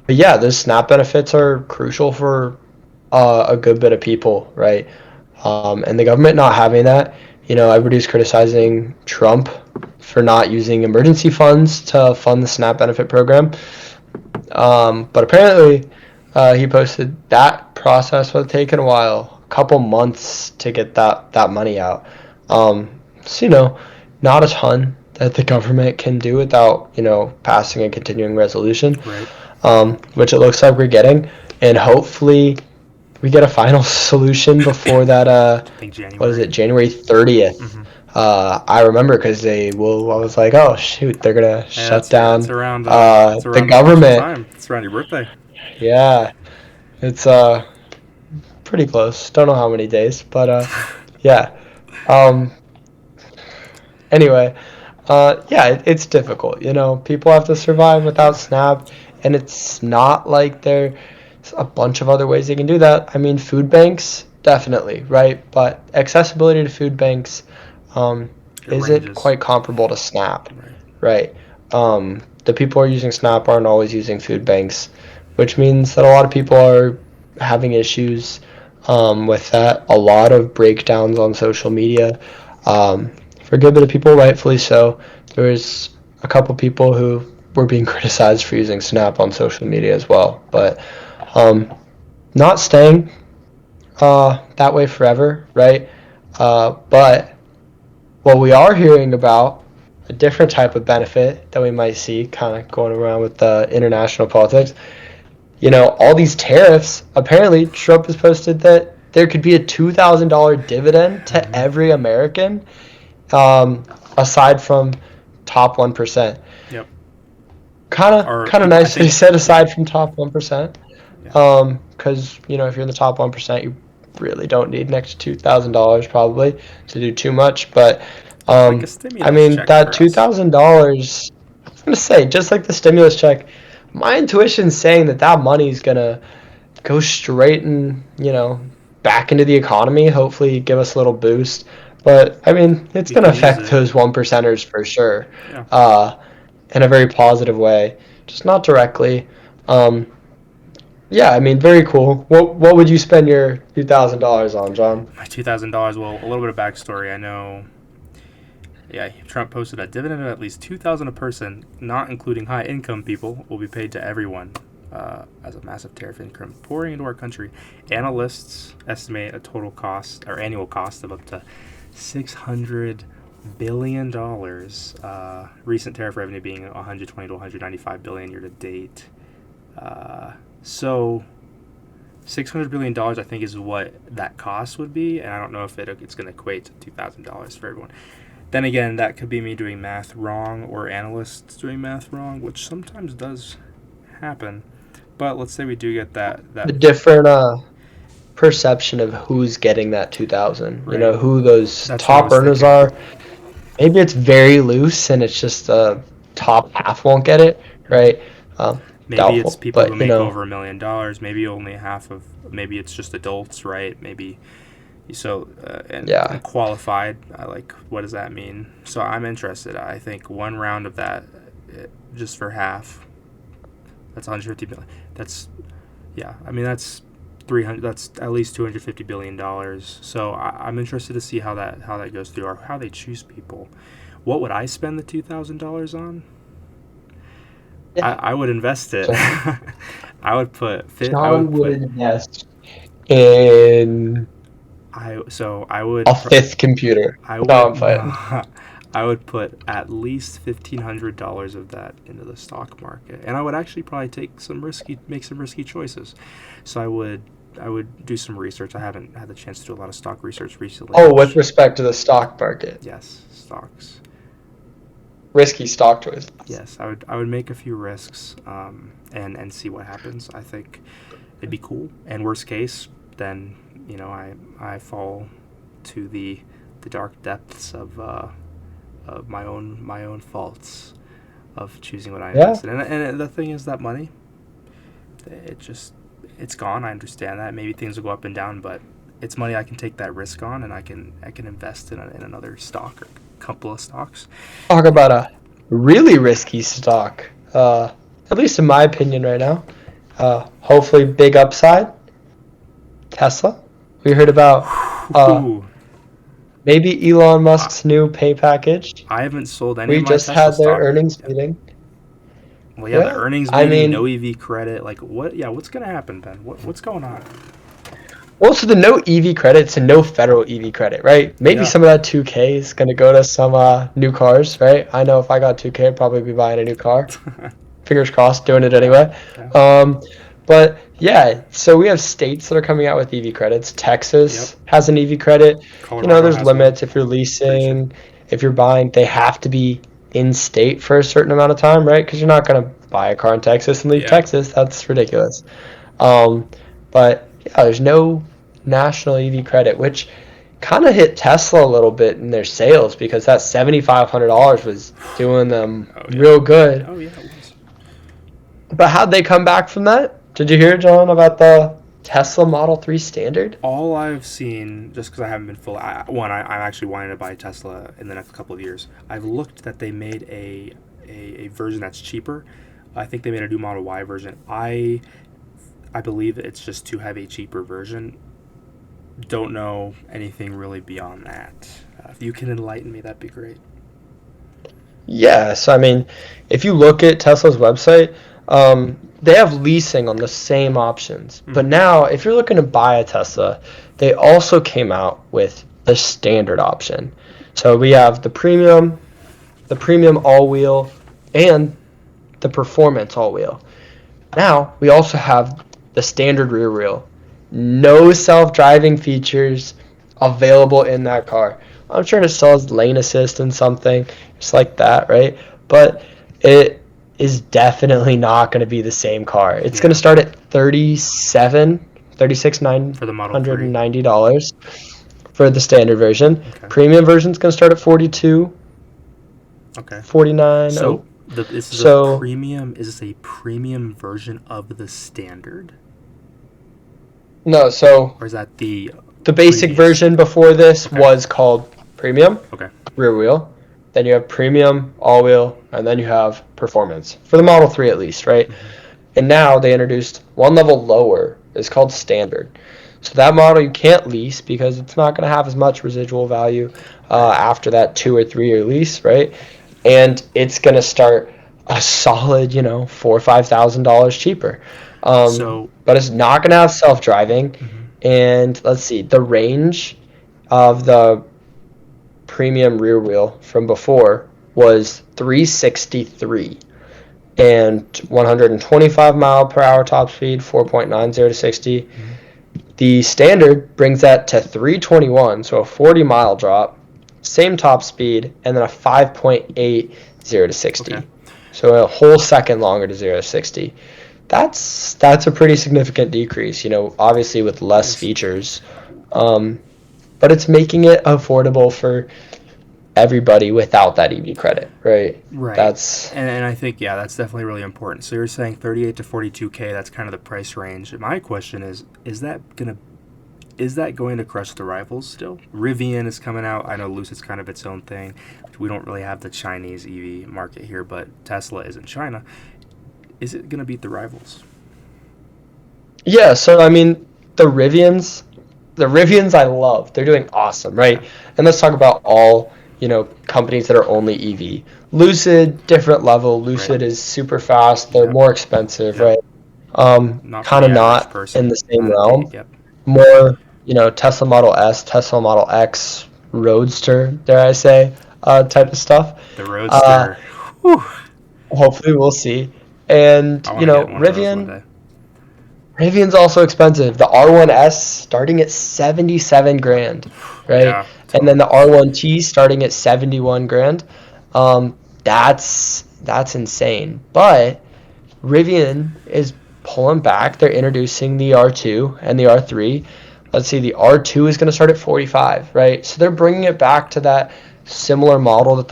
But yeah, those SNAP benefits are crucial for a good bit of people, right? And the government not having that, everybody's criticizing Trump for not using emergency funds to fund the SNAP benefit program. But apparently, he posted that process would have taken a while, a couple months to get that money out. So, not a ton that the government can do without, passing a continuing resolution, right. Which it looks like we're getting. And hopefully we get a final solution before that, I think January. What is it, January 30th. Mm-hmm. I remember because I was like, oh, shoot, they're going to shut down it's around the government. Time. It's around your birthday. Yeah, it's pretty close. Don't know how many days, but yeah. Anyway, it's difficult. People have to survive without SNAP, and it's not like there's a bunch of other ways they can do that. I mean, food banks, definitely, right? But accessibility to food banks isn't quite comparable to SNAP, right? The people who are using SNAP aren't always using food banks, which means that a lot of people are having issues with that. A lot of breakdowns on social media. For a good bit of people, rightfully so. There was a couple people who were being criticized for using SNAP on social media as well. But not staying that way forever, right? But what we are hearing about, a different type of benefit that we might see kind of going around with international politics, all these tariffs, apparently Trump has posted that there could be a $2,000 dividend to every American, aside from top 1%. Yep. Kind Or of I nicely think, set yeah, aside from top 1%. yeah. Because if you're in the top 1%, you really don't need an extra $2,000 probably to do too much. But Like a I stimulus mean check that for us. $2,000. I was gonna say, just like the stimulus check, my intuition's saying that money's gonna go straight and back into the economy. Hopefully, give us a little boost. But I mean, it's We gonna could use affect it. those 1%ers for sure, Yeah. uh, in a very positive way, just not directly. Um, yeah, I mean, very cool. What would you spend your $2,000 on, John? My $2,000. Well, a little bit of backstory. I know. Yeah, Trump posted a dividend of at least 2,000 a person, not including high income people, will be paid to everyone as a massive tariff income pouring into our country. Analysts estimate a total cost or annual cost of up to $600 billion. Recent tariff revenue being 120 to 195 billion year to date. So $600 billion, I think, is what that cost would be, and I don't know if it's going to equate to $2,000 for everyone. Then again, that could be me doing math wrong or analysts doing math wrong, which sometimes does happen. But let's say we do get A that different perception of who's getting that 2,000. right. Who those That's what I top was earners thinking. are. Maybe it's very loose and it's just top half won't get it, right? Maybe it's Doubtful, people who but make over $1 million. Maybe only half of. Maybe it's just adults, right? Maybe so and yeah. qualified. I like. What does that mean? So I'm interested. I think one round of that, just for half. That's 150 million. That's yeah. I mean that's 300. That's at least $250 billion. So I'm interested to see how that goes through or how they choose people. What would I spend the $2,000 on? Yeah. I would invest it. John, I would put I John would would put invest in I would a fifth computer. I No, would I'm playing. I would put at least $1,500 of that into the stock market, and I would actually probably make some risky choices. So I would do some research. I haven't had the chance to do a lot of stock research recently, Oh, with which respect to the stock market, yes, stocks. risky stock choices. Yes, I would make a few risks, and see what happens. I think it'd be cool. And worst case, then I fall to the dark depths of my own faults of choosing what I Yeah. invested in. And the thing is that money, it's gone. I understand that. Maybe things will go up and down, but it's money I can take that risk on, and I can invest in another stock or a couple of stocks. Talk about a really risky stock. At least in my opinion right now. Hopefully big upside. Tesla. We heard about Ooh, maybe Elon I, Musk's new pay package. I haven't sold any We of my just Tesla had their stock. earnings Yeah. meeting. Well, yeah, the Yeah. earnings I meeting, no mean, EV credit. Like what? Yeah, what's gonna happen, Ben? What's going on? also the no EV credits and no federal EV credit, right? Maybe Yeah. some of that 2K is going to go to some new cars, right? I know if I got 2K, I'd probably be buying a new car. Fingers crossed, doing it Yeah. anyway. Yeah. But yeah, so we have states that are coming out with EV credits. Yep. Texas has an EV credit. Colorado There's has one. limits if you're Pretty sure. leasing, if you're buying, they have to be in state for a certain amount of time, right? Because you're not going to buy a car in Texas and leave Yeah. Texas. That's ridiculous. Um, but yeah, there's no national EV credit, which kind of hit Tesla a little bit in their sales because that $7,500 was doing them Oh yeah. real good. Oh yeah, it was. But how'd they come back from that? Did you hear, John, about the Tesla Model 3 Standard? All I've seen, just because I haven't been full, I'm actually wanting to buy a Tesla in the next couple of years. I've looked that they made a version that's cheaper. I think they made a new Model Y version. I believe it's just to have a cheaper version. Don't know anything really beyond that. If you can enlighten me, that'd be great. Yeah, so I mean, if you look at Tesla's website, they have leasing on the same options. But Mm-hmm. now, if you're looking to buy a Tesla, they also came out with the standard option. So we have the premium all-wheel, and the performance all-wheel. Now, we also have the standard rear wheel. No self-driving features available in that car. I'm sure it still has lane assist and something, just like that, right? But it is definitely not going to be the same car. It's going to start at For the Model 3. $36,990 for the standard version. Okay. Premium version is going to start at $42. Okay. $49. So is this a premium version of the standard? No, so Or is that the basic previous version before this was called Premium. Okay. Rear wheel. Then you have Premium, all wheel, and then you have Performance. For the Model 3 at least, right? Mm-hmm. And now they introduced one level lower. It's called Standard. So that model you can't lease because it's not going to have as much residual value after that 2 or 3 year lease, right? And it's going to start a solid, $4,000 or $5,000 cheaper. But it's not going to have self-driving. Mm-hmm. And let's see, the range of the premium rear wheel from before was 363 and 125 mile per hour top speed, 4.90 to 60. Mm-hmm. The standard brings that to 321, so a 40 mile drop, same top speed, and then a 5.80 to 60. Okay. So a whole second longer to 0 to 60. That's a pretty significant decrease, obviously with less features. But it's making it affordable for everybody without that EV credit, right? Right. And I think, that's definitely really important. So you're saying 38 to 42K, that's kind of the price range. My question is that going to crush the rivals still? Rivian is coming out. I know Lucid's kind of its own thing. We don't really have the Chinese EV market here, but Tesla is in China. Is it going to beat the rivals? Yeah, so I mean, the Rivians I love. They're doing awesome, right? And let's talk about all, companies that are only EV. Lucid, different level. Lucid is super fast. They're more expensive, right? Kind of not in the same realm. More, Tesla Model S, Tesla Model X, Roadster, dare I say, type of stuff. The Roadster. Hopefully we'll see. And, Rivian's also expensive. The R1S starting at 77 grand, right? Yeah, and then the R1T starting at 71 grand. That's insane. But Rivian is pulling back. They're introducing the R2 and the R3. Let's see, the R2 is going to start at 45, right? So they're bringing it back to that similar model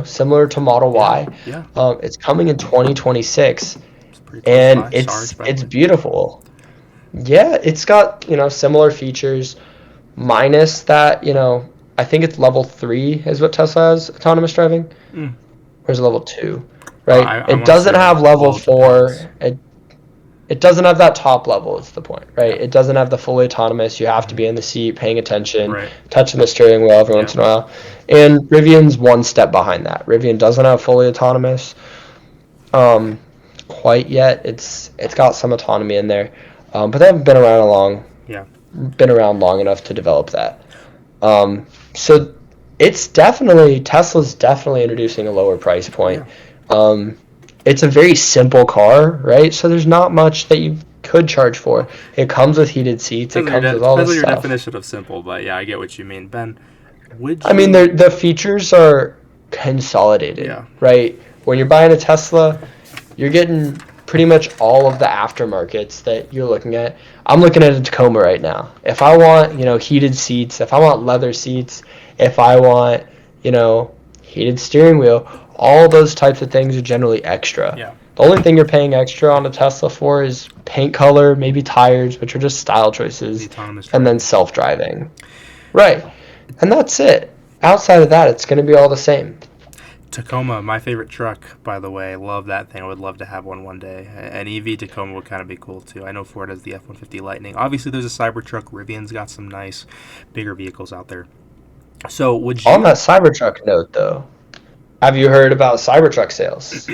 similar to Model Y. Yeah. It's coming in 2026, and it's beautiful. Yeah, it's got similar features, minus that I think it's level 3 is what Tesla has autonomous driving, or is it level 2? Right? It doesn't have level 4. It doesn't have that top level, is the point, right? It doesn't have the fully autonomous. You have to be in the seat, paying attention, touching the steering wheel every once in a while. And Rivian's one step behind that. Rivian doesn't have fully autonomous quite yet. It's got some autonomy in there, but they haven't been around long enough to develop that. So Tesla's definitely introducing a lower price point. Yeah. It's a very simple car, right? So there's not much that you could charge for. It comes with heated seats. It comes with all this stuff. Depends on your definition of simple, but yeah, I get what you mean. Ben, the features are consolidated, right? When you're buying a Tesla, you're getting pretty much all of the aftermarkets that you're looking at. I'm looking at a Tacoma right now. If I want, heated seats, if I want leather seats, if I want, heated steering wheel, all those types of things are generally extra. Yeah. The only thing you're paying extra on a Tesla for is paint color, maybe tires, which are just style choices, and then self-driving. Right. And that's it. Outside of that, it's going to be all the same. Tacoma, my favorite truck, by the way. Love that thing. I would love to have one day. An EV Tacoma would kind of be cool, too. I know Ford has the F-150 Lightning. Obviously, there's a Cybertruck. Rivian's got some nice, bigger vehicles out there. So, would you... On that Cybertruck note, though, have you heard about Cybertruck sales?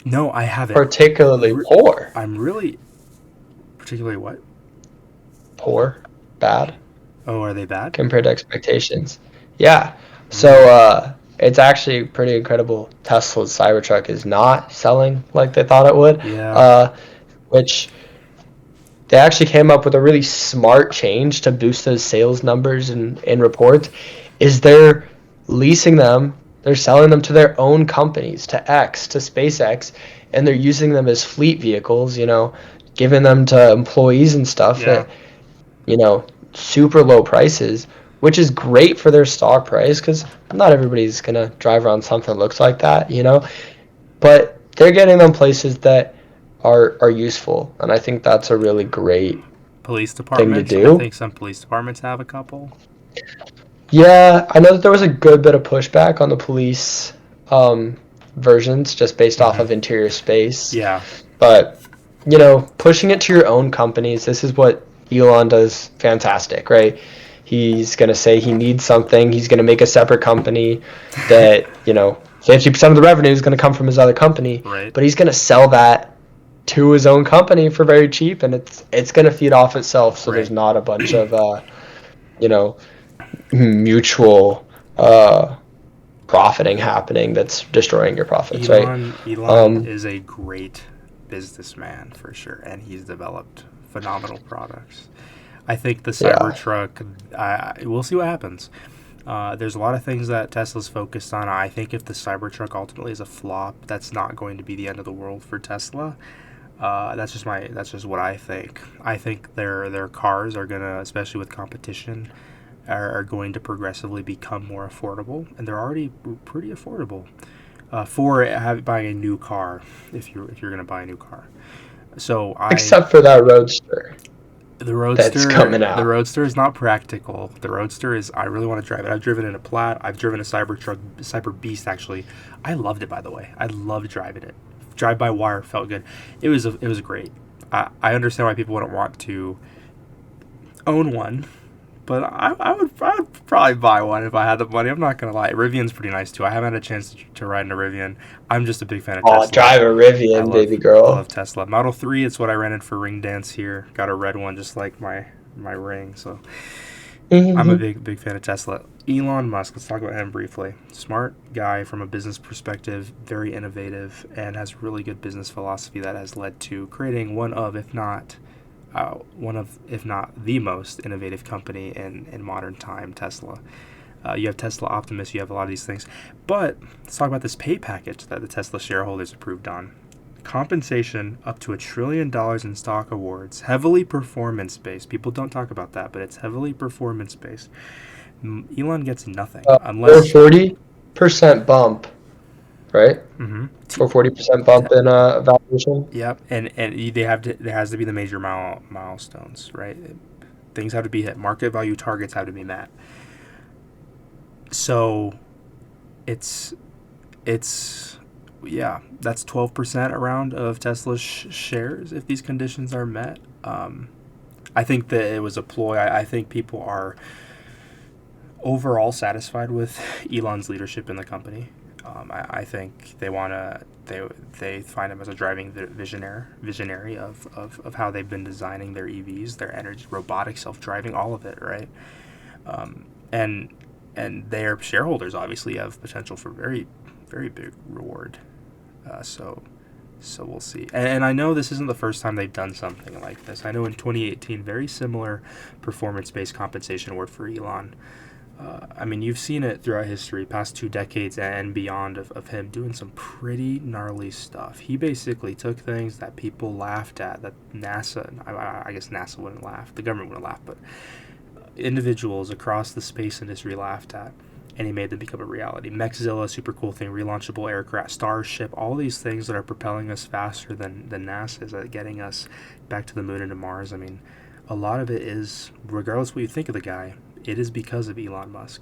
No, I haven't. Particularly poor. I'm really... Particularly what? Poor. Bad. Oh, are they bad? Compared to expectations. Yeah. So, it's actually pretty incredible. Tesla's Cybertruck is not selling like they thought it would. Yeah. Which they actually came up with a really smart change to boost those sales numbers and reports. Is they're leasing them They're selling them to their own companies, to SpaceX, and they're using them as fleet vehicles, giving them to employees and stuff at, super low prices, which is great for their stock price because not everybody's going to drive around something that looks like that, But they're getting them places that are useful, and I think that's a really great Police thing to departments. I do. think some police departments have a couple. Yeah, I know that there was a good bit of pushback on the police versions just based off of interior space. Yeah. But, pushing it to your own companies, this is what Elon does fantastic, right? He's going to say he needs something. He's going to make a separate company that, 50% of the revenue is going to come from his other company. Right. But he's going to sell that to his own company for very cheap, and it's going to feed off itself, so there's not a bunch of, mutual profiting happening that's destroying your profits, Elon right? is a great businessman for sure, and he's developed phenomenal products. I think the Cybertruck, we'll see what happens. There's a lot of things that Tesla's focused on. I think if the Cybertruck ultimately is a flop, that's not going to be the end of the world for Tesla. That's just what I think. I think their cars are gonna, especially with competition, are going to progressively become more affordable, and they're already pretty affordable for buying a new car. If you're gonna buy a new car, Except for that Roadster. The Roadster that's coming out. The Roadster is not practical. The Roadster is, I really want to drive it. I've driven in a Plaid. I've driven a Cybertruck, Cyber Beast actually. I loved it, by the way. I loved driving it. Drive by wire felt good. It was great. I understand why people wouldn't want to own one, but I would probably buy one if I had the money. I'm not gonna lie. Rivian's pretty nice too. I haven't had a chance to ride in a Rivian. I'm just a big fan of Tesla. Drive a Rivian, baby girl. I love Tesla. Model 3, it's what I rented for ring dance here. Got a red one just like my ring. So I'm a big fan of Tesla. Elon Musk, let's talk about him briefly. Smart guy from a business perspective, very innovative, and has really good business philosophy that has led to creating one of, if not the most innovative company in modern time, Tesla. You have Tesla Optimus, you have a lot of these things. But let's talk about this pay package that the Tesla shareholders approved on. Compensation up to $1 trillion in stock awards, heavily performance-based. People don't talk about that, but it's heavily performance-based. Elon gets nothing unless... Or 40% bump, right? Mm-hmm. For 40% bump in valuation. Yep, and there has to be the major milestones, right? Things have to be hit. Market value targets have to be met. So, it's yeah, that's 12% around of Tesla's shares if these conditions are met. I think that it was a ploy. I think people are overall satisfied with Elon's leadership in the company. I think they find him as a driving visionary of how they've been designing their EVs, their energy, robotics, self-driving, all of it, right? And their shareholders obviously have potential for very, very big reward. So we'll see. And I know this isn't the first time they've done something like this. I know in 2018, very similar performance-based compensation award for Elon. I mean, you've seen it throughout history, past 2 decades and beyond, of him doing some pretty gnarly stuff. He basically took things that people laughed at, that NASA, I guess NASA wouldn't laugh, the government wouldn't laugh, but individuals across the space industry laughed at, and he made them become a reality. Mechzilla, super cool thing, relaunchable aircraft, Starship, all these things that are propelling us faster than NASA is at getting us back to the moon and to Mars. I mean, a lot of it is, regardless of what you think of the guy, it is because of Elon Musk.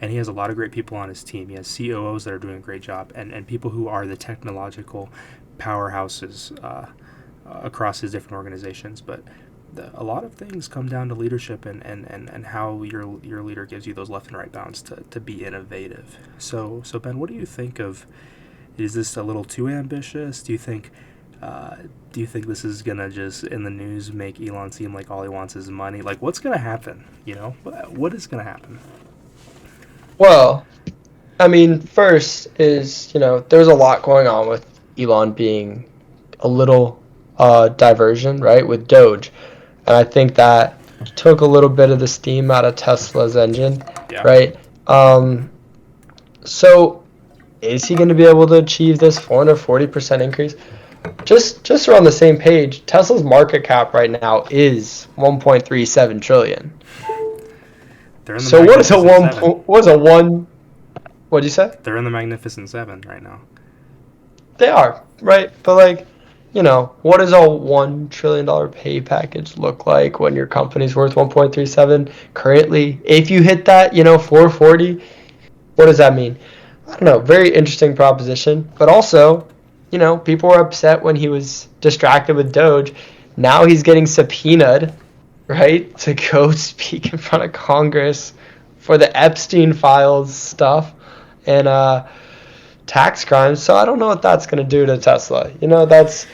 And he has a lot of great people on his team. He has COOs that are doing a great job, and people who are the technological powerhouses across his different organizations. But a lot of things come down to leadership and how your leader gives you those left and right bounds to be innovative. So Ben, what do you think of, is this a little too ambitious? Do you think this is gonna just in the news make Elon seem like all he wants is money? Like, what's gonna happen? What is gonna happen? Well, I mean, first is there's a lot going on with Elon being a little diversion, right, with Doge, and I think that took a little bit of the steam out of Tesla's engine, right? So is he going to be able to achieve this 440% increase? Just so we're on the same page, Tesla's market cap right now is 1.37 trillion. They're in the So Magnificent Seven. What'd you say? They're in the Magnificent Seven right now. They are, right? But like, what does a $1 trillion pay package look like when your company's worth 1.37 currently? If you hit that, 440, what does that mean? I don't know. Very interesting proposition. But also, people were upset when he was distracted with Doge. Now he's getting subpoenaed, right, to go speak in front of Congress for the Epstein files stuff and tax crimes. So I don't know what that's going to do to Tesla. That's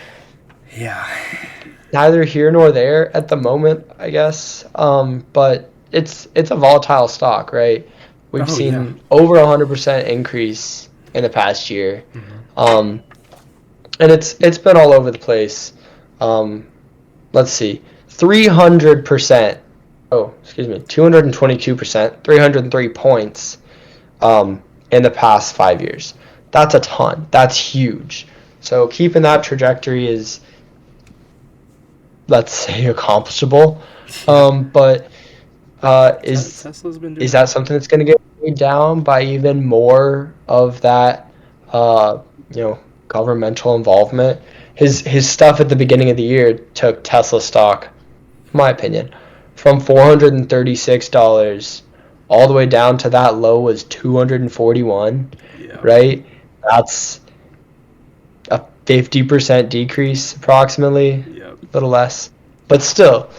neither here nor there at the moment, I guess. But it's a volatile stock, right? We've seen over 100% increase in the past year. Mm-hmm. And it's been all over the place. Let's see. 300%. Oh, excuse me. 222%. 303 points in the past 5 years. That's a ton. That's huge. So keeping that trajectory is, let's say, accomplishable. But is that something that's going to get weighed down by even more of that, governmental involvement? His stuff at the beginning of the year took Tesla stock, in my opinion, from $436 all the way down to that low was $241. Right? That's a 50% decrease approximately, a little less. But still,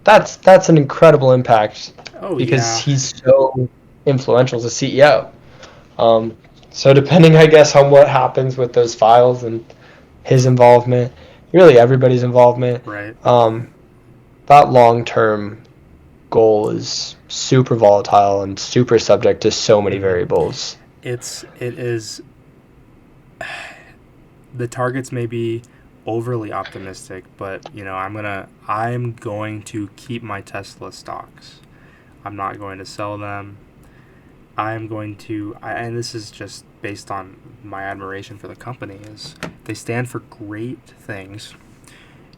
that's an incredible impact because he's so influential as a CEO. So depending, I guess, on what happens with those files and his involvement, really everybody's involvement, right? That long-term goal is super volatile and super subject to so many variables. It is. The targets may be overly optimistic, but I'm going to keep my Tesla stocks. I'm not going to sell them. I'm going to, and this is just based on my admiration for the company, is they stand for great things.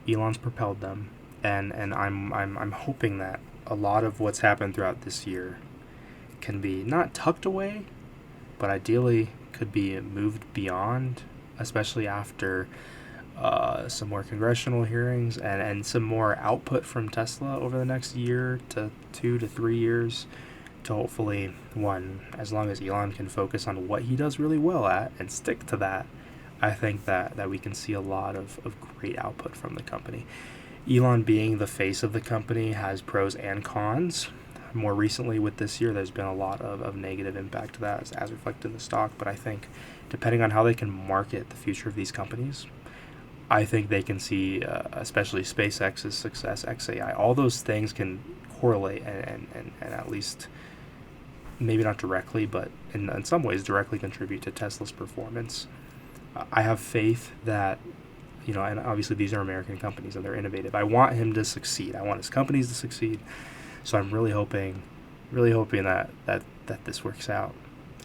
Elon's propelled them, and I'm hoping that a lot of what's happened throughout this year can be not tucked away, but ideally could be moved beyond, especially after some more congressional hearings and some more output from Tesla over the next year to 2 to 3 years, to hopefully, one, as long as Elon can focus on what he does really well at and stick to that, I think that we can see a lot of great output from the company. Elon being the face of the company has pros and cons. More recently with this year, there's been a lot of negative impact to that as reflected in the stock, but I think depending on how they can market the future of these companies, I think they can see, especially SpaceX's success, XAI, all those things can correlate and at least, maybe not directly, but in some ways directly contribute to Tesla's performance. I have faith that, and obviously these are American companies and they're innovative. I want him to succeed. I want his companies to succeed. So I'm really hoping that this works out.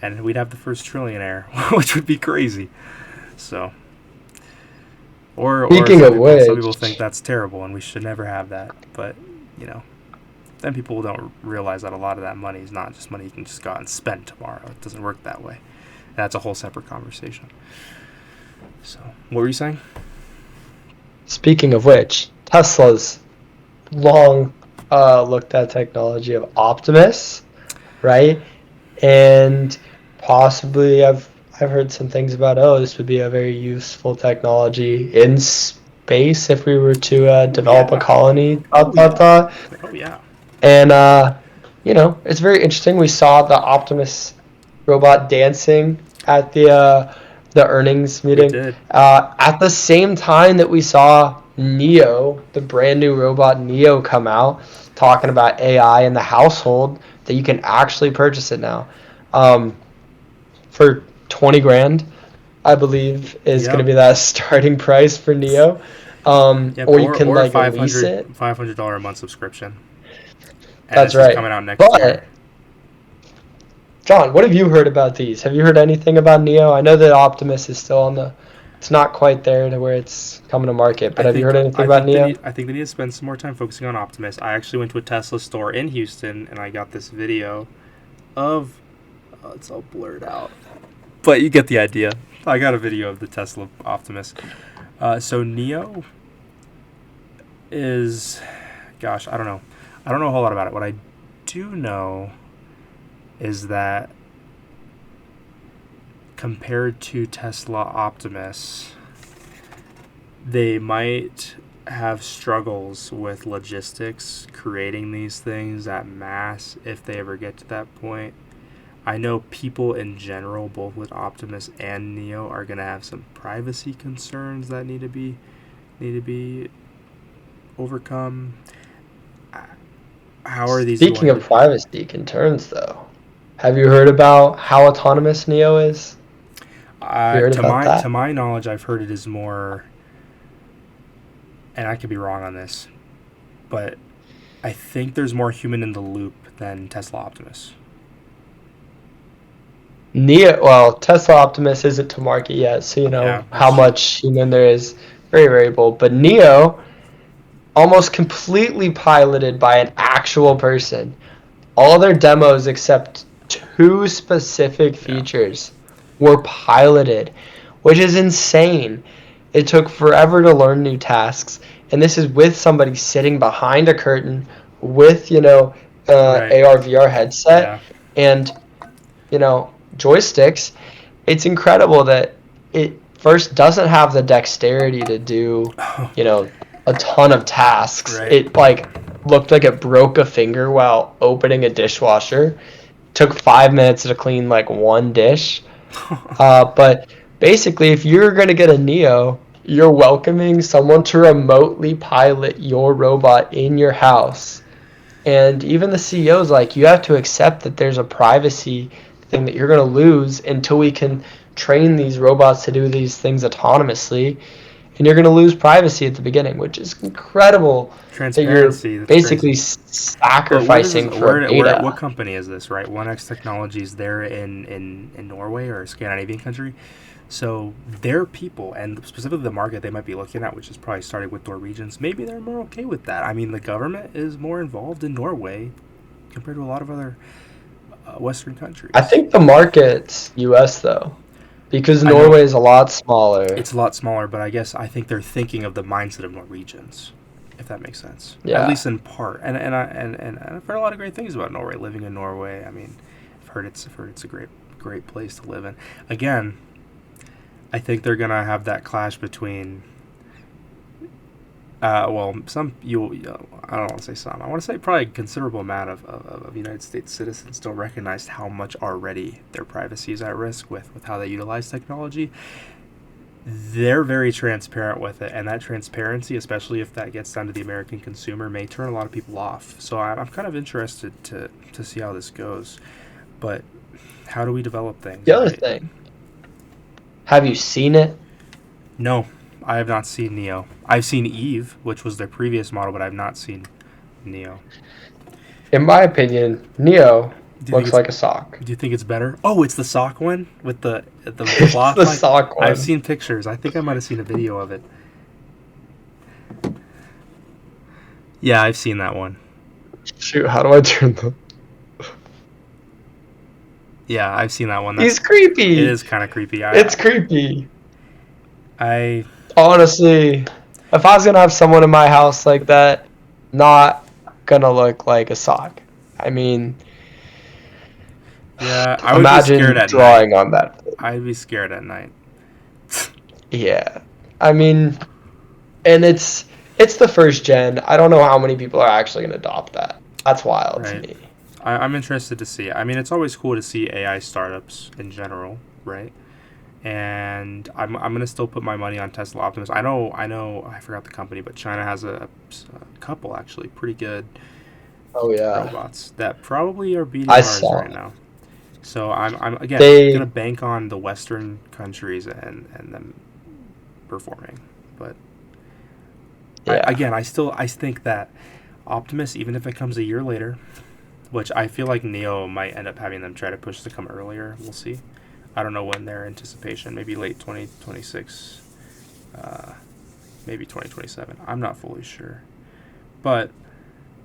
And we'd have the first trillionaire, which would be crazy. So, or some people think that's terrible and we should never have that. But, then people don't realize that a lot of that money is not just money you can just go out and spend tomorrow. It doesn't work that way. That's a whole separate conversation. So, what were you saying? Speaking of which, Tesla's long looked at technology of Optimus, right? And possibly I've heard some things about, this would be a very useful technology in space if we were to develop a colony. Oh yeah. And it's very interesting. We saw the Optimus robot dancing at the earnings meeting. We did. At the same time that we saw Neo, the brand new robot Neo, come out talking about AI in the household, that you can actually purchase it now for 20 grand, I believe, is going to be that starting price for Neo. Or you can lease it. $500 a month subscription. And that's right. Coming out next year. John, what have you heard about these? Have you heard anything about Neo? I know that Optimus is still on the. It's not quite there to where it's coming to market, but have you heard anything about Neo? I think they need to spend some more time focusing on Optimus. I actually went to a Tesla store in Houston and I got this video of. Oh, it's all blurred out, but you get the idea. I got a video of the Tesla Optimus. So Neo is, gosh, I don't know. I don't know a whole lot about it. What I do know is that compared to Tesla Optimus, they might have struggles with logistics creating these things at mass if they ever get to that point. I know people in general, both with Optimus and Neo, are gonna have some privacy concerns that need to be overcome. How are these? Speaking of privacy concerns, though, have you heard about how autonomous Neo is? Have you heard about that? To my knowledge, I've heard it is more, and I could be wrong on this, but I think there's more human in the loop than Tesla Optimus. Well, Tesla Optimus isn't to market yet, so how much human there is, very variable. But Neo, almost completely piloted by an actual person. All their demos except two specific features were piloted, which is insane. It took forever to learn new tasks, and this is with somebody sitting behind a curtain with, AR VR headset and, joysticks. It's incredible that it first doesn't have the dexterity to do, a ton of tasks. Right. It looked like it broke a finger while opening a dishwasher. Took 5 minutes to clean one dish. But basically, if you're gonna get a Neo, you're welcoming someone to remotely pilot your robot in your house. And even the CEO's you have to accept that there's a privacy thing that you're going to lose until we can train these robots to do these things autonomously. And you're going to lose privacy at the beginning, which is incredible. Transparency. That you're basically sacrificing for data. What company is this, right? 1X Technologies, they're in Norway or a Scandinavian country. So their people, and specifically the market they might be looking at, which is probably starting with Norwegians, maybe they're more okay with that. I mean, the government is more involved in Norway compared to a lot of other Western countries. I think the market's U.S., though, because Norway is a lot smaller. It's a lot smaller, but I think they're thinking of the mindset of Norwegians, if that makes sense. Yeah. At least in part. And I've heard a lot of great things about Norway. Living in Norway, I mean, I've heard it's a great place to live in. Again, I think they're gonna have that clash between. I don't want to say some. I want to say probably a considerable amount of United States citizens don't recognize how much already their privacy is at risk with how they utilize technology. They're very transparent with it, and that transparency, especially if that gets down to the American consumer, may turn a lot of people off. So I'm kind of interested to see how this goes. But how do we develop things? The other thing, have you seen it? No. I have not seen Neo. I've seen Eve, which was their previous model, but I've not seen Neo. In my opinion, Neo looks like a sock. Do you think it's better? Oh, it's the sock one with the cloth. The sock one. I've seen pictures. I think I might have seen a video of it. Yeah, I've seen that one. Shoot, how do I turn them? Yeah, I've seen that one. He's creepy. It is kind of creepy. It's creepy. Honestly, if I was going to have someone in my house like that, not going to look like a sock. I mean, yeah, I would be scared at drawing night. On that. I'd be scared at night. Yeah. I mean, and it's the first gen. I don't know how many people are actually going to adopt that. That's wild to me. I'm interested to see. I mean, it's always cool to see AI startups in general, right? And I'm gonna still put my money on Tesla Optimus. I know I forgot the company, but China has a couple actually pretty good robots that probably are beating ours right now. So I'm again gonna bank on the Western countries and them performing. But I think that Optimus, even if it comes a year later, which I feel like NIO might end up having them try to push to come earlier. We'll see. I don't know when their anticipation, maybe late 2026, maybe 2027. I'm not fully sure. But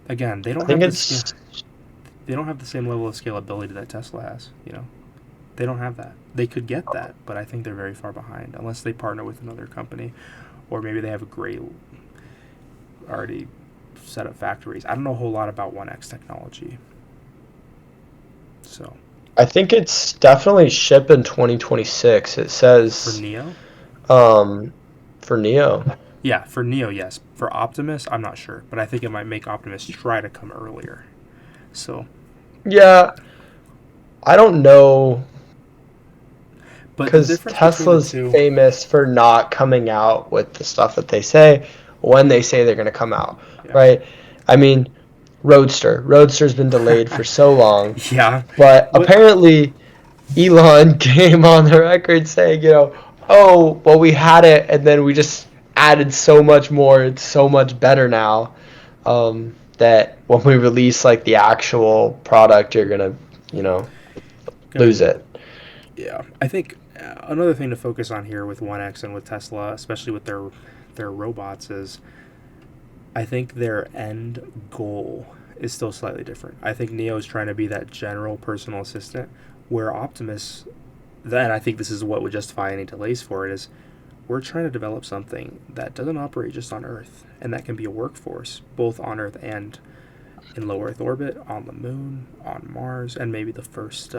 again, they don't have they don't have the same level of scalability that Tesla has, you know. They don't have that. They could get that, but I think they're very far behind unless they partner with another company, or maybe they have a great already set up factories. I don't know a whole lot about 1X technology. So I think it's definitely ship in 2026. It says for NIO? For NIO. Yeah, for NIO, yes. For Optimus, I'm not sure, but I think it might make Optimus try to come earlier. So yeah, I don't know. Because Tesla's famous for not coming out with the stuff that they say when they say they're going to come out, right? I mean, Roadster's been delayed for so long. Yeah. But apparently, Elon came on the record saying, oh, well, we had it, and then we just added so much more. It's so much better now that when we release, like, the actual product, you're going to, lose it. Yeah. I think another thing to focus on here with 1X and with Tesla, especially with their robots, is I think their end goal is still slightly different. I think NIO is trying to be that general personal assistant, where Optimus, then I think this is what would justify any delays for it, is we're trying to develop something that doesn't operate just on Earth, and that can be a workforce, both on Earth and in low Earth orbit, on the moon, on Mars, and maybe the first,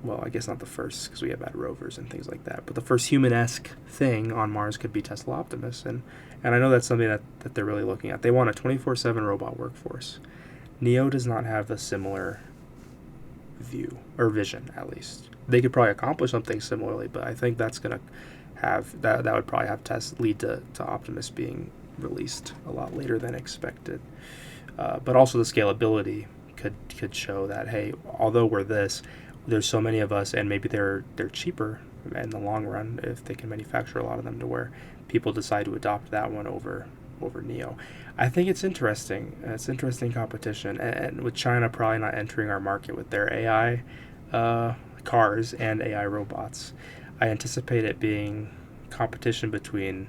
well, I guess not the first, because we have had rovers and things like that, but the first human-esque thing on Mars could be Tesla Optimus, and I know that's something that they're really looking at. They want a 24/7 robot workforce. NIO does not have a similar view, or vision, at least. They could probably accomplish something similarly, but I think that's going to have, that would probably have lead to Optimus being released a lot later than expected. But also the scalability could show that, hey, although we're this, there's so many of us, and maybe they're cheaper in the long run if they can manufacture a lot of them, to where people decide to adopt that one over NIO. I think it's interesting. It's interesting competition, and with China probably not entering our market with their AI cars and AI robots, I anticipate it being competition between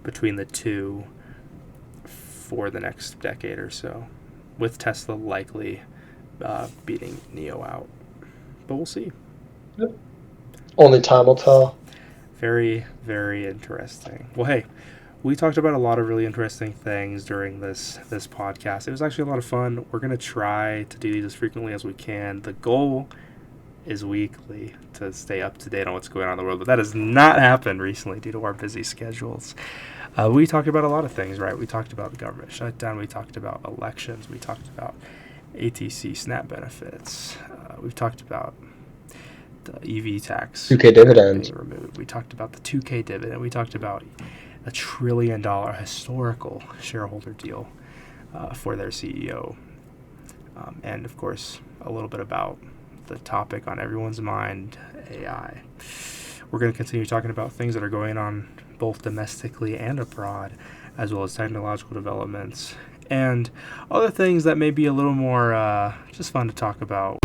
the two for the next decade or so, with Tesla likely beating NIO out. But we'll see. Yep. Only time will tell. Very, very interesting. Well, hey, we talked about a lot of really interesting things during this podcast. It was actually a lot of fun. We're going to try to do these as frequently as we can. The goal is weekly to stay up to date on what's going on in the world, but that has not happened recently due to our busy schedules. We talked about a lot of things, right? We talked about the government shutdown. We talked about elections. We talked about ATC SNAP benefits. We've talked about the EV tax. 2K dividend. Removed. We talked about the 2K dividend. We talked about a $1 trillion historical shareholder deal for their CEO. And, of course, a little bit about the topic on everyone's mind, AI. We're going to continue talking about things that are going on both domestically and abroad, as well as technological developments and other things that may be a little more just fun to talk about